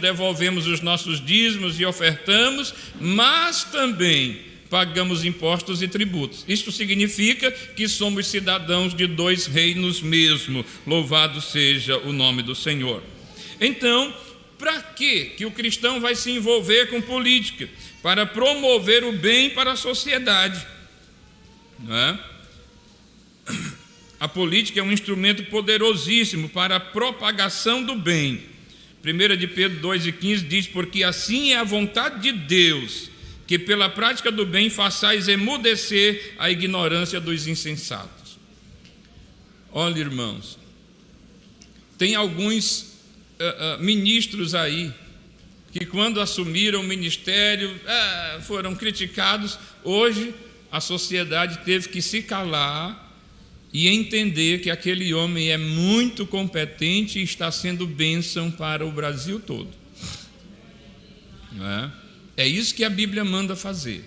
devolvemos os nossos dízimos e ofertamos, mas também pagamos impostos e tributos. Isto significa que somos cidadãos de dois reinos mesmo. Louvado seja o nome do Senhor. Então, para que o cristão vai se envolver com política? Para promover o bem para a sociedade, não é? A política é um instrumento poderosíssimo para a propagação do bem. 1 de Pedro 2,15 diz: porque assim é a vontade de Deus, que pela prática do bem façais emudecer a ignorância dos insensatos. Olha, irmãos, tem alguns ministros aí que quando assumiram o ministério foram criticados. Hoje a sociedade teve que se calar e entender que aquele homem é muito competente e está sendo bênção para o Brasil todo. Não é? É isso que a Bíblia manda fazer.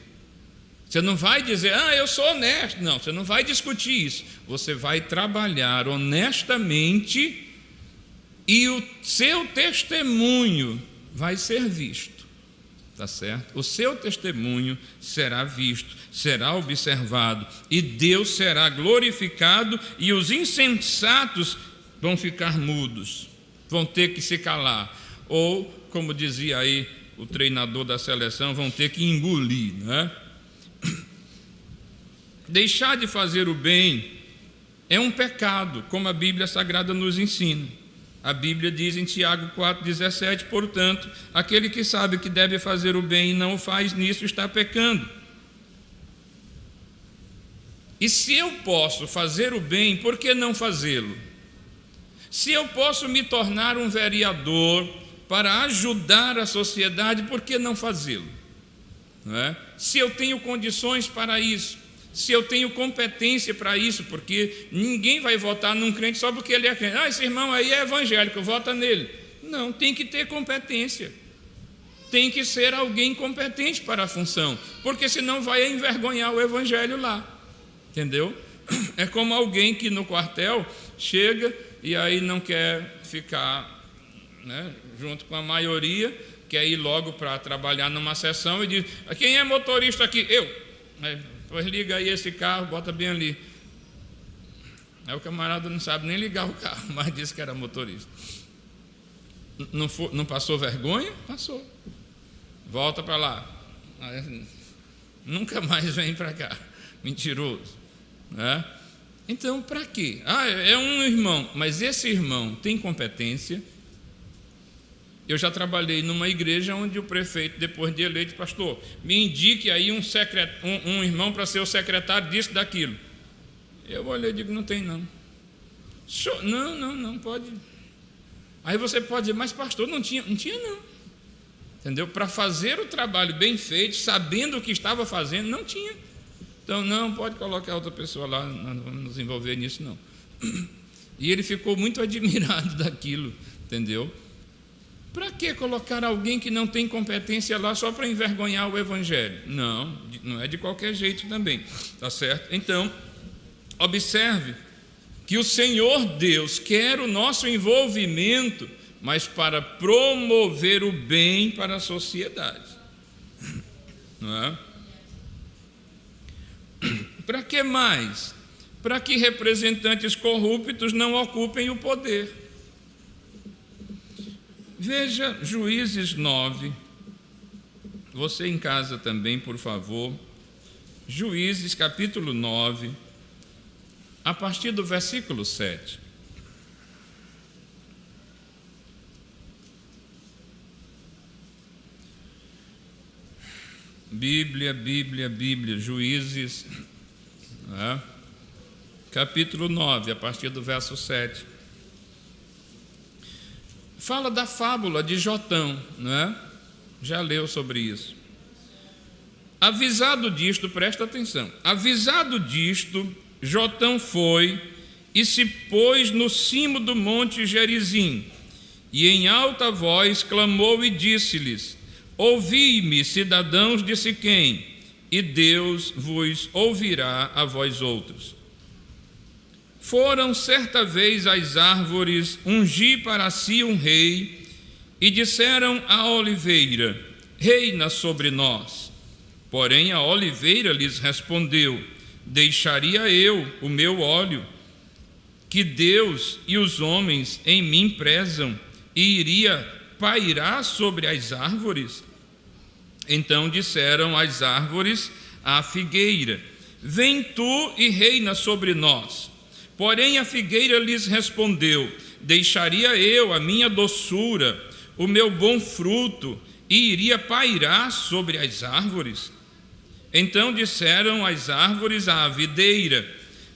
Você não vai dizer, eu sou honesto. Não, você não vai discutir isso. Você vai trabalhar honestamente e o seu testemunho vai ser visto. Tá certo? O seu testemunho será visto, será observado, e Deus será glorificado, e os insensatos vão ficar mudos, vão ter que se calar, ou, como dizia aí o treinador da seleção, vão ter que engolir, né? Deixar de fazer o bem é um pecado, como a Bíblia Sagrada nos ensina. A Bíblia diz em Tiago 4,17, portanto, aquele que sabe que deve fazer o bem e não o faz, nisso está pecando. E se eu posso fazer o bem, por que não fazê-lo? Se eu posso me tornar um vereador para ajudar a sociedade, por que não fazê-lo? Não é? Se eu tenho condições para isso, se eu tenho competência para isso, porque ninguém vai votar num crente só porque ele é crente. Esse irmão aí é evangélico, vota nele. Não, tem que ter competência. Tem que ser alguém competente para a função, porque senão vai envergonhar o evangelho lá. Entendeu? É como alguém que no quartel chega e aí não quer ficar, né, junto com a maioria, quer ir logo para trabalhar numa sessão e diz: quem é motorista aqui? Eu. Pois liga aí esse carro, bota bem ali. Aí o camarada não sabe nem ligar o carro, mas disse que era motorista. Não passou vergonha? Passou. Volta para lá. Aí, nunca mais vem para cá. Mentiroso. Né? Então, para quê? É um irmão, mas esse irmão tem competência. Eu já trabalhei numa igreja onde o prefeito, depois de eleito, pastor, me indique aí um irmão para ser o secretário disso, daquilo. Eu olhei e digo, não tem não. Não pode. Aí você pode dizer, mas pastor, não tinha não. Entendeu? Para fazer o trabalho bem feito, sabendo o que estava fazendo, não tinha. Então, não pode colocar outra pessoa lá, não vamos nos envolver nisso, não. E ele ficou muito admirado daquilo, entendeu? Para que colocar alguém que não tem competência lá só para envergonhar o evangelho? Não é de qualquer jeito também, tá certo? Então, observe que o Senhor Deus quer o nosso envolvimento, mas para promover o bem para a sociedade. Não é? Para que mais? Para que representantes corruptos não ocupem o poder. Veja Juízes 9, você em casa também, por favor. Juízes capítulo 9, a partir do versículo 7. Bíblia, Juízes, capítulo 9, a partir do verso 7. Fala da fábula de Jotão, não é? Já leu sobre isso. Avisado disto, presta atenção. Avisado disto, Jotão foi e se pôs no cimo do monte Gerizim, e em alta voz clamou e disse-lhes: ouvi-me, cidadãos de Siquém, e Deus vos ouvirá a vós outros. Foram certa vez às árvores ungir para si um rei, e disseram à oliveira: reina sobre nós. Porém a oliveira lhes respondeu: deixaria eu o meu óleo, que Deus e os homens em mim prezam, e iria pairar sobre as árvores? Então disseram as árvores à figueira: vem tu e reina sobre nós. Porém a figueira lhes respondeu: deixaria eu a minha doçura, o meu bom fruto, e iria pairar sobre as árvores? Então disseram as árvores à videira: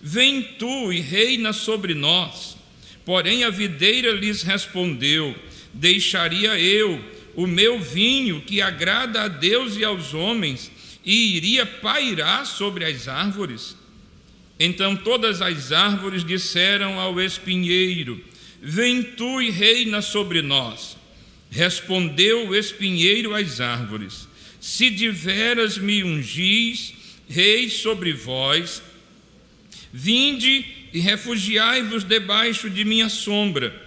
vem tu e reina sobre nós. Porém a videira lhes respondeu: deixaria eu o meu vinho, que agrada a Deus e aos homens, e iria pairar sobre as árvores? Então todas as árvores disseram ao espinheiro: vem tu e reina sobre nós. Respondeu o espinheiro às árvores: se de veras me ungis rei sobre vós, vinde e refugiai-vos debaixo de minha sombra.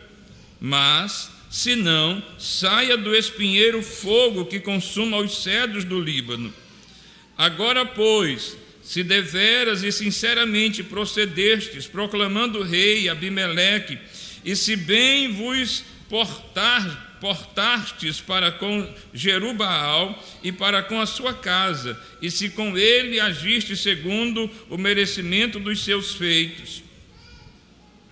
Mas, se não, saia do espinheiro fogo que consuma os cedros do Líbano. Agora, pois, se deveras e sinceramente procedestes, proclamando rei Abimeleque, e se bem vos portastes para com Jerubaal e para com a sua casa, e se com ele agiste segundo o merecimento dos seus feitos,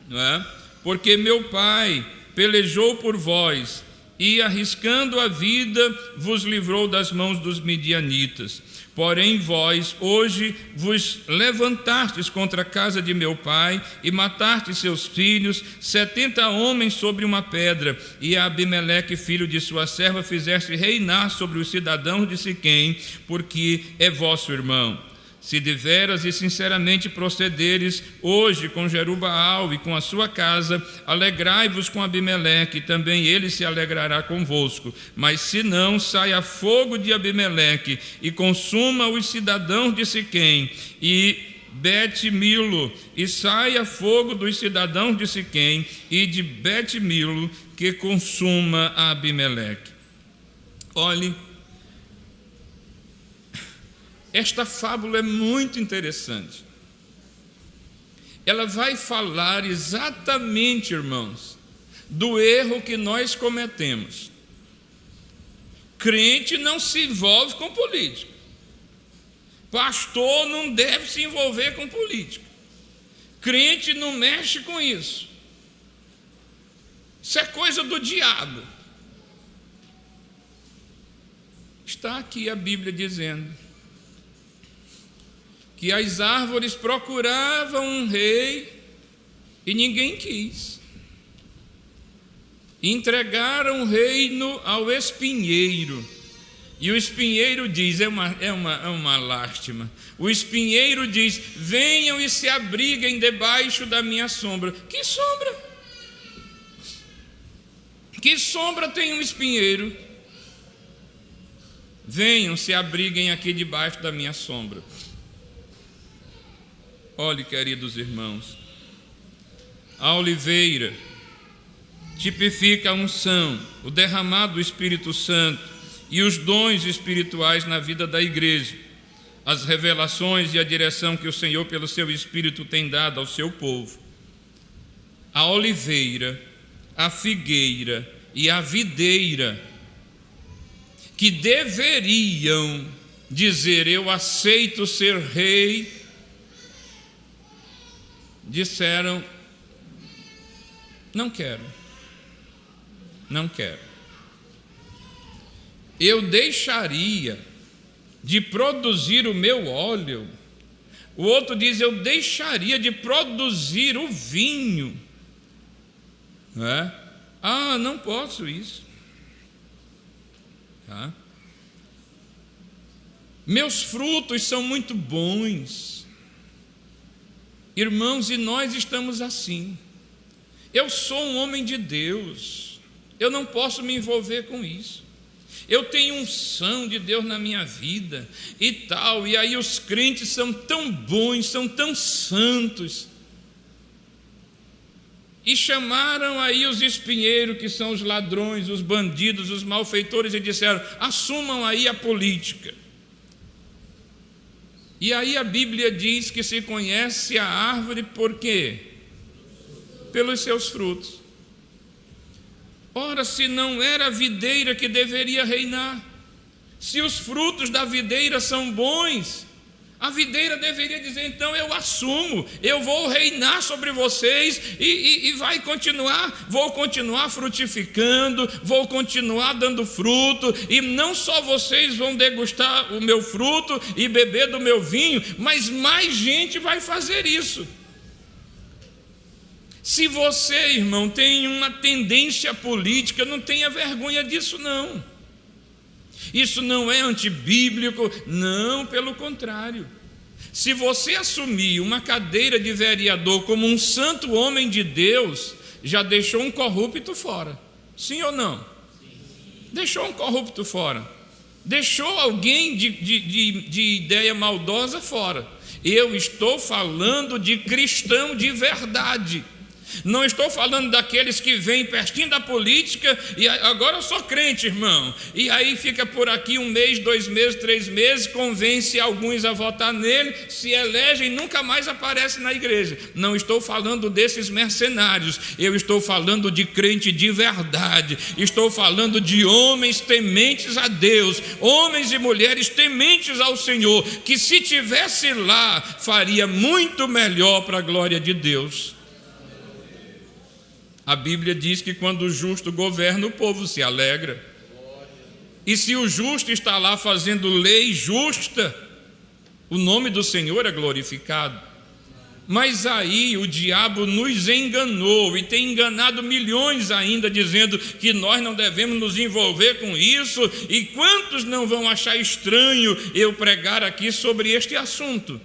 não é? Porque meu pai pelejou por vós, e arriscando a vida vos livrou das mãos dos midianitas. Porém vós hoje vos levantastes contra a casa de meu pai e matastes seus filhos, 70 homens sobre uma pedra, e a Abimeleque, filho de sua serva, fizeste reinar sobre os cidadãos de Siquém, porque é vosso irmão. Se deveras e sinceramente procederes hoje com Jerubaal e com a sua casa, alegrai-vos com Abimeleque, também ele se alegrará convosco. Mas se não, saia fogo de Abimeleque e consuma os cidadãos de Siquém e Bet-Milo, e saia fogo dos cidadãos de Siquém e de Bet-Milo, que consuma a Abimeleque. Olhe, esta fábula é muito interessante. Ela vai falar exatamente, irmãos, do erro que nós cometemos. Crente não se envolve com política. Pastor não deve se envolver com política. Crente não mexe com isso. Isso é coisa do diabo. Está aqui a Bíblia dizendo que as árvores procuravam um rei e ninguém quis. Entregaram o reino ao espinheiro. E o espinheiro diz, é uma lástima. O espinheiro diz: venham e se abriguem debaixo da minha sombra. Que sombra? Que sombra tem um espinheiro? Venham, se abriguem aqui debaixo da minha sombra. Olhe, queridos irmãos, a oliveira tipifica a unção, o derramado do Espírito Santo e os dons espirituais na vida da igreja, as revelações e a direção que o Senhor, pelo seu Espírito, tem dado ao seu povo. A oliveira, a figueira e a videira, que deveriam dizer: eu aceito ser rei, disseram: não quero, não quero. Eu deixaria de produzir o meu óleo. O outro diz: eu deixaria de produzir o vinho. Não é? Ah, não posso isso. Tá? Meus frutos são muito bons. Irmãos, e nós estamos assim. Eu sou um homem de Deus, eu não posso me envolver com isso. Eu tenho unção de Deus na minha vida e tal. E aí os crentes são tão bons, são tão santos. E chamaram aí os espinheiros, que são os ladrões, os bandidos, os malfeitores, e disseram: assumam aí a política. E aí a Bíblia diz que se conhece a árvore por quê? Pelos seus frutos. Ora, se não era a videira que deveria reinar, se os frutos da videira são bons, a videira deveria dizer: então eu assumo, eu vou reinar sobre vocês e vai continuar, vou continuar frutificando, vou continuar dando fruto, e não só vocês vão degustar o meu fruto e beber do meu vinho, mas mais gente vai fazer isso. Se você, irmão, tem uma tendência política, não tenha vergonha disso, não. Isso não é antibíblico, não, pelo contrário. Se você assumir uma cadeira de vereador como um santo homem de Deus, já deixou um corrupto fora. Sim ou não? Deixou um corrupto fora. Deixou alguém de ideia maldosa fora. Eu estou falando de cristão de verdade. Não estou falando daqueles que vêm pertinho da política e agora eu sou crente, irmão, e aí fica por aqui 1 mês, 2 meses, 3 meses, convence alguns a votar nele, se elegem e nunca mais aparece na igreja. Não estou falando desses mercenários, eu estou falando de crente de verdade, estou falando de homens tementes a Deus, homens e mulheres tementes ao Senhor, que se tivesse lá, faria muito melhor para a glória de Deus. A Bíblia diz que quando o justo governa, o povo se alegra. E se o justo está lá fazendo lei justa, o nome do Senhor é glorificado. Mas aí o diabo nos enganou e tem enganado milhões ainda, dizendo que nós não devemos nos envolver com isso. E quantos não vão achar estranho eu pregar aqui sobre este assunto?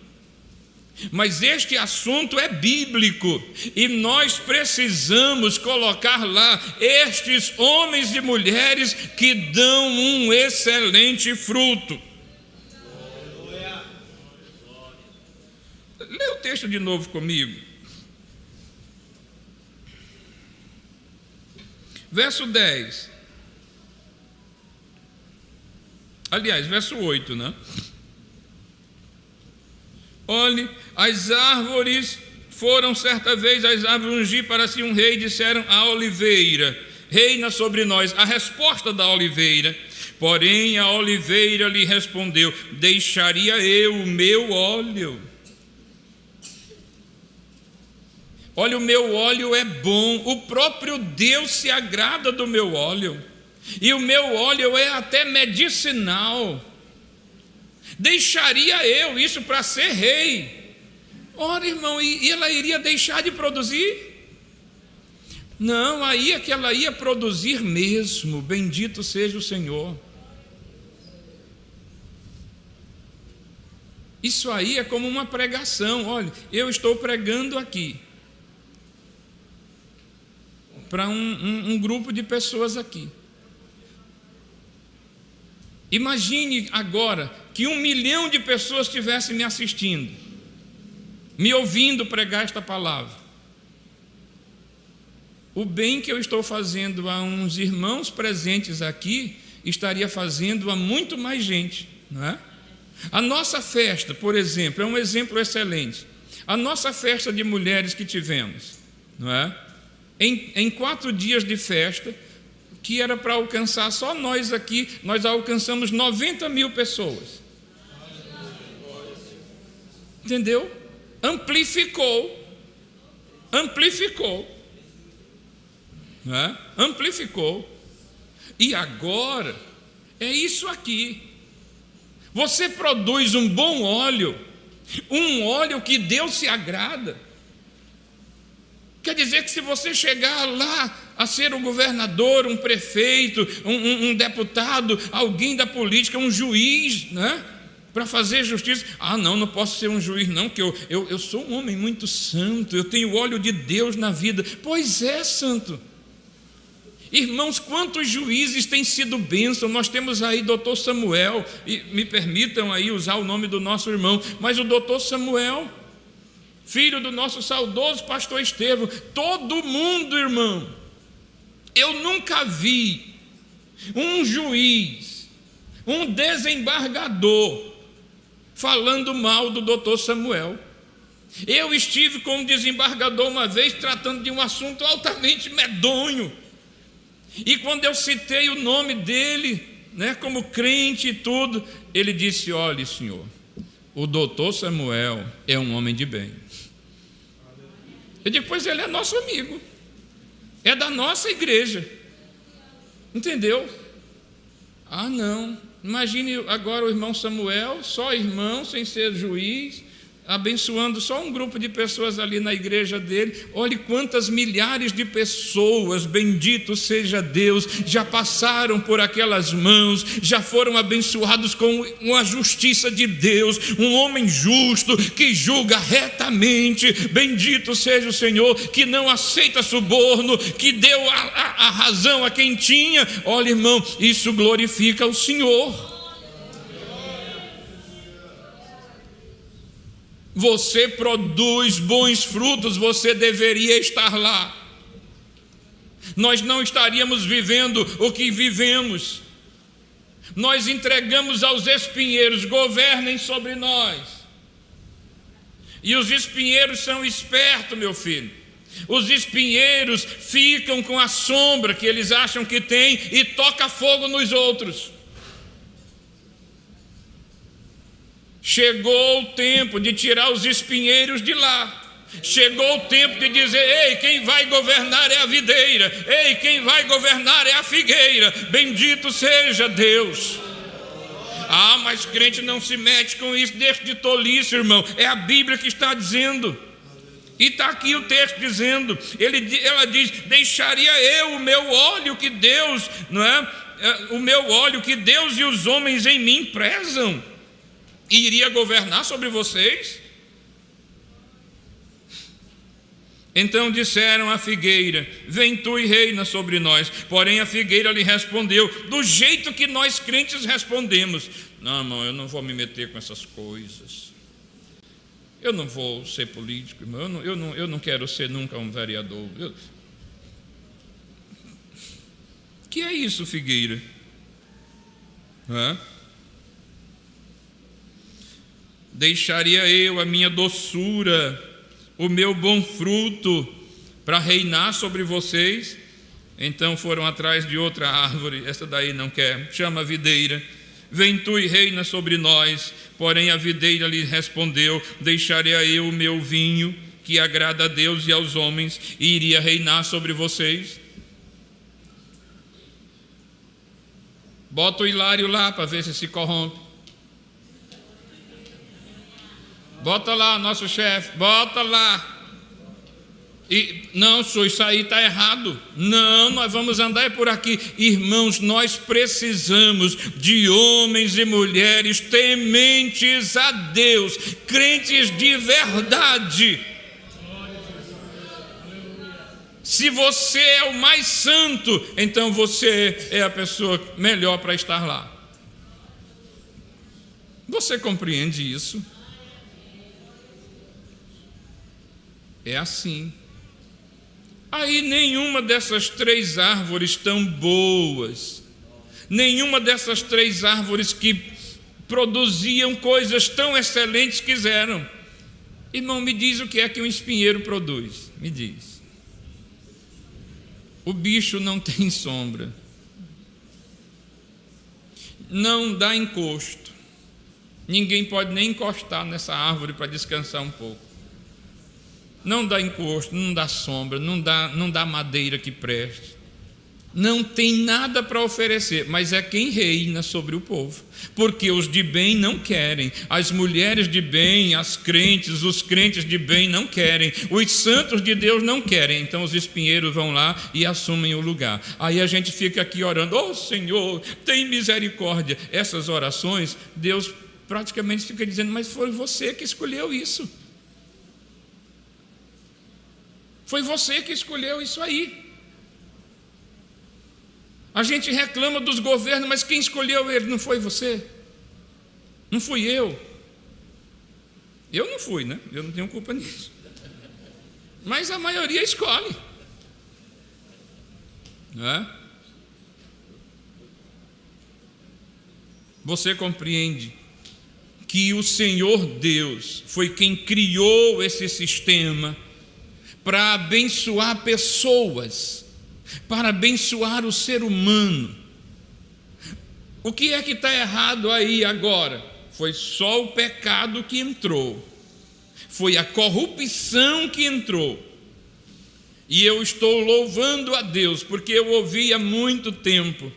Mas este assunto é bíblico e nós precisamos colocar lá estes homens e mulheres que dão um excelente fruto. Lê o texto de novo comigo. Verso 10. Aliás, verso 8, né? Olhe, as árvores foram certa vez, as árvores ungir para si um rei, disseram a oliveira, reina sobre nós. A resposta da oliveira, porém a oliveira lhe respondeu, deixaria eu o meu óleo. Olha, o meu óleo é bom, o próprio Deus se agrada do meu óleo, e o meu óleo é até medicinal. Deixaria eu isso para ser rei? Ora, irmão, e ela iria deixar de produzir? Não, aí é que ela ia produzir mesmo, bendito seja o Senhor. Isso aí é como uma pregação. Olha, eu estou pregando aqui para um grupo de pessoas aqui. Imagine agora que 1 milhão de pessoas estivessem me assistindo, me ouvindo pregar esta palavra. O bem que eu estou fazendo a uns irmãos presentes aqui, estaria fazendo a muito mais gente, não é? A nossa festa, por exemplo, é um exemplo excelente. A nossa festa de mulheres que tivemos, não é? Em 4 dias de festa, que era para alcançar só nós aqui, nós alcançamos 90 mil pessoas. Entendeu? Amplificou, não é? Amplificou. E agora é isso aqui. Você produz um bom óleo, um óleo que Deus se agrada. Quer dizer que se você chegar lá a ser um governador, um prefeito, um deputado, alguém da política, um juiz, né? Para fazer justiça, não posso ser um juiz não, que eu sou um homem muito santo, eu tenho o óleo de Deus na vida. Pois é, santo. Irmãos, quantos juízes têm sido bênção? Nós temos aí doutor Samuel, e me permitam aí usar o nome do nosso irmão, mas o doutor Samuel, filho do nosso saudoso pastor Estevão, todo mundo, irmão, eu nunca vi um juiz, um desembargador, falando mal do doutor Samuel. Eu estive com um desembargador uma vez, tratando de um assunto altamente medonho, e quando eu citei o nome dele, né, como crente e tudo, ele disse, olhe senhor, o doutor Samuel é um homem de bem. E depois ele é nosso amigo, é da nossa igreja, entendeu? Não, imagine agora o irmão Samuel, só irmão, sem ser juiz, abençoando só um grupo de pessoas ali na igreja dele. Olhe quantas milhares de pessoas, bendito seja Deus, já passaram por aquelas mãos, já foram abençoados com a justiça de Deus, um homem justo que julga retamente, bendito seja o Senhor, que não aceita suborno, que deu a razão a quem tinha. Olha, irmão, isso glorifica o Senhor. Você produz bons frutos, você deveria estar lá. Nós não estaríamos vivendo o que vivemos. Nós entregamos aos espinheiros, governem sobre nós. E os espinheiros são espertos, meu filho. Os espinheiros ficam com a sombra que eles acham que tem e toca fogo nos outros. Chegou o tempo de tirar os espinheiros de lá. Chegou o tempo de dizer, ei, quem vai governar é a videira, ei, quem vai governar é a figueira, bendito seja Deus. Mas crente não se mete com isso, deixa de tolice, irmão, é a Bíblia que está dizendo. E está aqui o texto dizendo, ela diz, deixaria eu o meu óleo que Deus, não é? O meu óleo que Deus e os homens em mim prezam, e iria governar sobre vocês? Então disseram à figueira, vem tu e reina sobre nós. Porém a figueira lhe respondeu, do jeito que nós crentes respondemos, não, irmão, eu não vou me meter com essas coisas, eu não vou ser político, irmão, eu não quero ser nunca um vereador. Que é isso, figueira? deixaria eu a minha doçura, o meu bom fruto, para reinar sobre vocês? Então foram atrás de outra árvore, essa daí não quer, chama a videira. Vem tu e reina sobre nós. Porém a videira lhe respondeu: deixaria eu o meu vinho, que agrada a Deus e aos homens, e iria reinar sobre vocês? Bota o Hilário lá para ver se corrompe. Bota lá, nosso chefe, bota lá. E não, senhor, isso aí está errado. Não, nós vamos andar por aqui. Irmãos, nós precisamos de homens e mulheres tementes a Deus, crentes de verdade. Se você é o mais santo, então você é a pessoa melhor para estar lá. Você compreende isso? É assim. Aí nenhuma dessas 3 árvores tão boas, nenhuma dessas 3 árvores que produziam coisas tão excelentes quiseram. Irmão, me diz o que é que um espinheiro produz. Me diz. O bicho não tem sombra, não dá encosto, ninguém pode nem encostar nessa árvore para descansar um pouco. Não dá encosto, não dá sombra, não dá madeira que preste, não tem nada para oferecer, mas é quem reina sobre o povo, porque os de bem não querem, as mulheres de bem, as crentes, os crentes de bem não querem, os santos de Deus não querem. Então os espinheiros vão lá e assumem o lugar. Aí a gente fica aqui orando: ó Senhor, tem misericórdia. Essas orações, Deus praticamente fica dizendo: mas foi você que escolheu isso. Foi você que escolheu isso aí. A gente reclama dos governos, mas quem escolheu ele não foi você, não fui eu. Eu não fui, né? Eu não tenho culpa nisso. Mas a maioria escolhe, não é? Você compreende que o Senhor Deus foi quem criou esse sistema para abençoar pessoas, para abençoar o ser humano. O que é que está errado aí agora? Foi só o pecado que entrou, foi a corrupção que entrou. E eu estou louvando a Deus, porque eu ouvi há muito tempo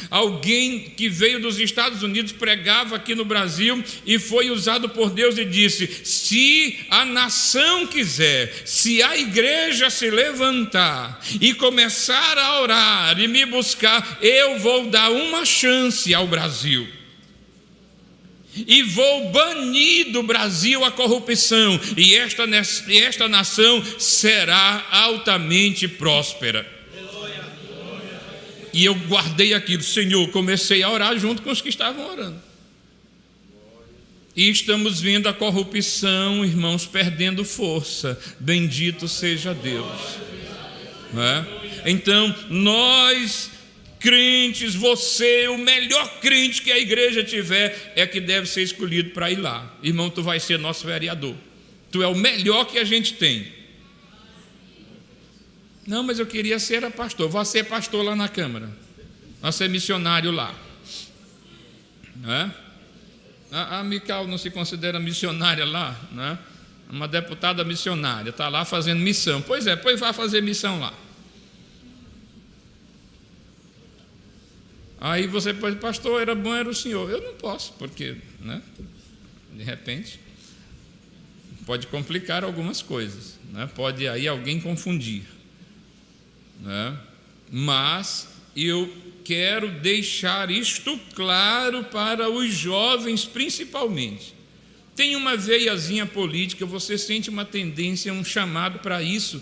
alguém que veio dos Estados Unidos, pregava aqui no Brasil e foi usado por Deus e disse: se a nação quiser, se a igreja se levantar e começar a orar e me buscar, eu vou dar uma chance ao Brasil e vou banir do Brasil a corrupção, e esta nação será altamente próspera. E eu guardei aquilo, Senhor, comecei a orar junto com os que estavam orando. E estamos vendo a corrupção, irmãos, perdendo força. Bendito seja Deus. Não é? Então, nós, crentes, você, o melhor crente que a igreja tiver, é que deve ser escolhido para ir lá. Irmão, tu vai ser nosso vereador. Tu é o melhor que a gente tem. Não, mas eu queria ser pastor. Vou ser pastor lá na Câmara. Vou ser missionário lá. Não é? A Mical não se considera missionária lá, não é? Uma deputada missionária, está lá fazendo missão. Pois é, pois vai fazer missão lá. Aí você pode, pastor, era bom, era o senhor. Eu não posso, porque, né? De repente, pode complicar algumas coisas, né? Pode aí alguém confundir. Né? Mas eu quero deixar isto claro para os jovens principalmente. Tem uma veiazinha política, você sente uma tendência, um chamado para isso.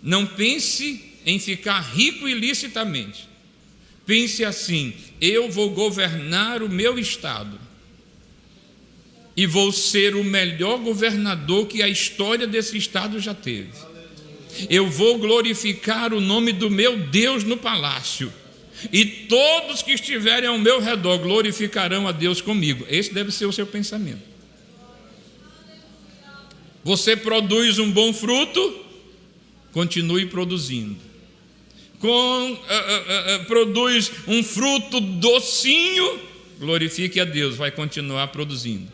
Não pense em ficar rico ilicitamente. Pense assim: eu vou governar o meu estado e vou ser o melhor governador que a história desse estado já teve. Eu vou glorificar o nome do meu Deus no palácio, e todos que estiverem ao meu redor glorificarão a Deus comigo. Esse deve ser o seu pensamento. Você produz um bom fruto, continue produzindo. Produz um fruto docinho, glorifique a Deus, vai continuar produzindo.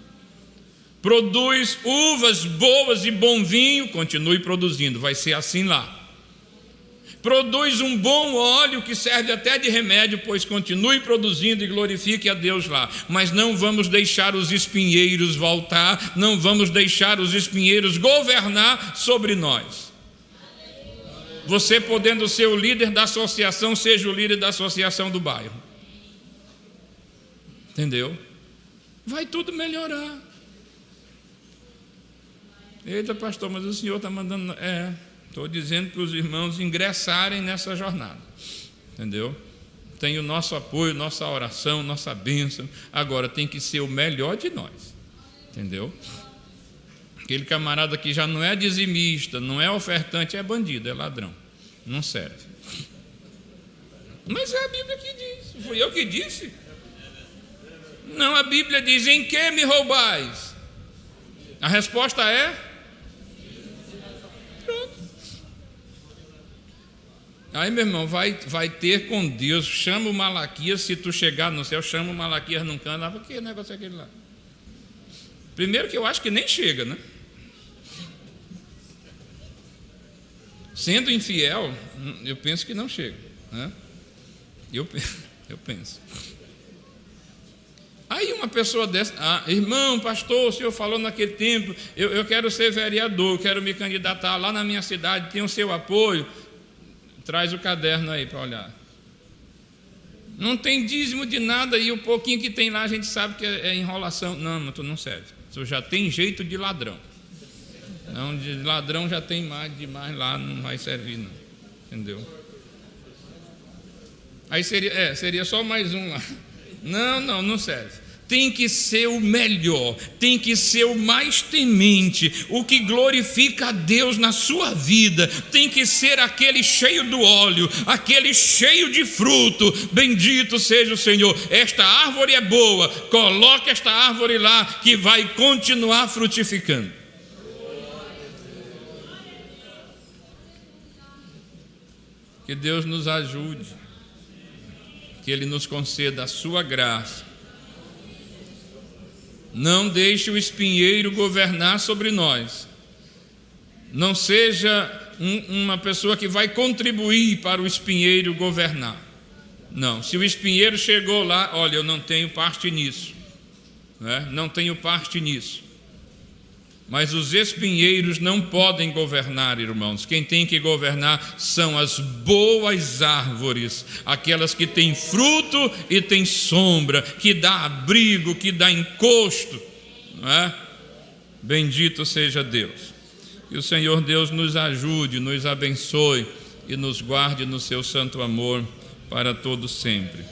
Produz uvas boas e bom vinho, continue produzindo, vai ser assim lá. Produz um bom óleo que serve até de remédio, pois continue produzindo e glorifique a Deus lá. Mas não vamos deixar os espinheiros voltar, não vamos deixar os espinheiros governar sobre nós. Você, podendo ser o líder da associação, seja o líder da associação do bairro. Entendeu? Vai tudo melhorar. Eita, pastor, mas o senhor está mandando... Estou dizendo para os irmãos ingressarem nessa jornada. Entendeu? Tem o nosso apoio, nossa oração, nossa bênção. Agora tem que ser o melhor de nós. Entendeu? Aquele camarada que já não é dizimista, não é ofertante, é bandido, é ladrão. Não serve. Mas é a Bíblia que diz. Fui eu que disse? Não, a Bíblia diz: em que me roubais? A resposta é: pronto. Aí, meu irmão, vai ter com Deus. Chama o Malaquias. Se tu chegar no céu, chama o Malaquias num canto. Ah, que negócio é aquele lá? Primeiro que eu acho que nem chega, né? Sendo infiel, eu penso que não chega, né? Eu penso. Aí uma pessoa dessa: irmão, pastor, o senhor falou naquele tempo, eu quero ser vereador, quero me candidatar lá na minha cidade, tem o seu apoio. Traz o caderno aí para olhar. Não tem dízimo de nada, e o pouquinho que tem lá a gente sabe que é enrolação. Não, tu não serve. Tu já tem jeito de ladrão. Não, de ladrão já tem demais lá, não vai servir, não. Entendeu? Aí seria só mais um lá. Não serve. Tem que ser o melhor, tem que ser o mais temente, o que glorifica a Deus na sua vida, tem que ser aquele cheio do óleo, aquele cheio de fruto. Bendito seja o Senhor. Esta árvore é boa, coloque esta árvore lá, que vai continuar frutificando. Que Deus nos ajude, que Ele nos conceda a sua graça. Não deixe o espinheiro governar sobre nós. Não seja uma pessoa que vai contribuir para o espinheiro governar. Não, se o espinheiro chegou lá, olha, eu não tenho parte nisso, né? Não tenho parte nisso. Mas os espinheiros não podem governar, irmãos. Quem tem que governar são as boas árvores, aquelas que têm fruto e têm sombra, que dá abrigo, que dá encosto, não é? Bendito seja Deus. Que o Senhor Deus nos ajude, nos abençoe e nos guarde no seu santo amor para todo sempre.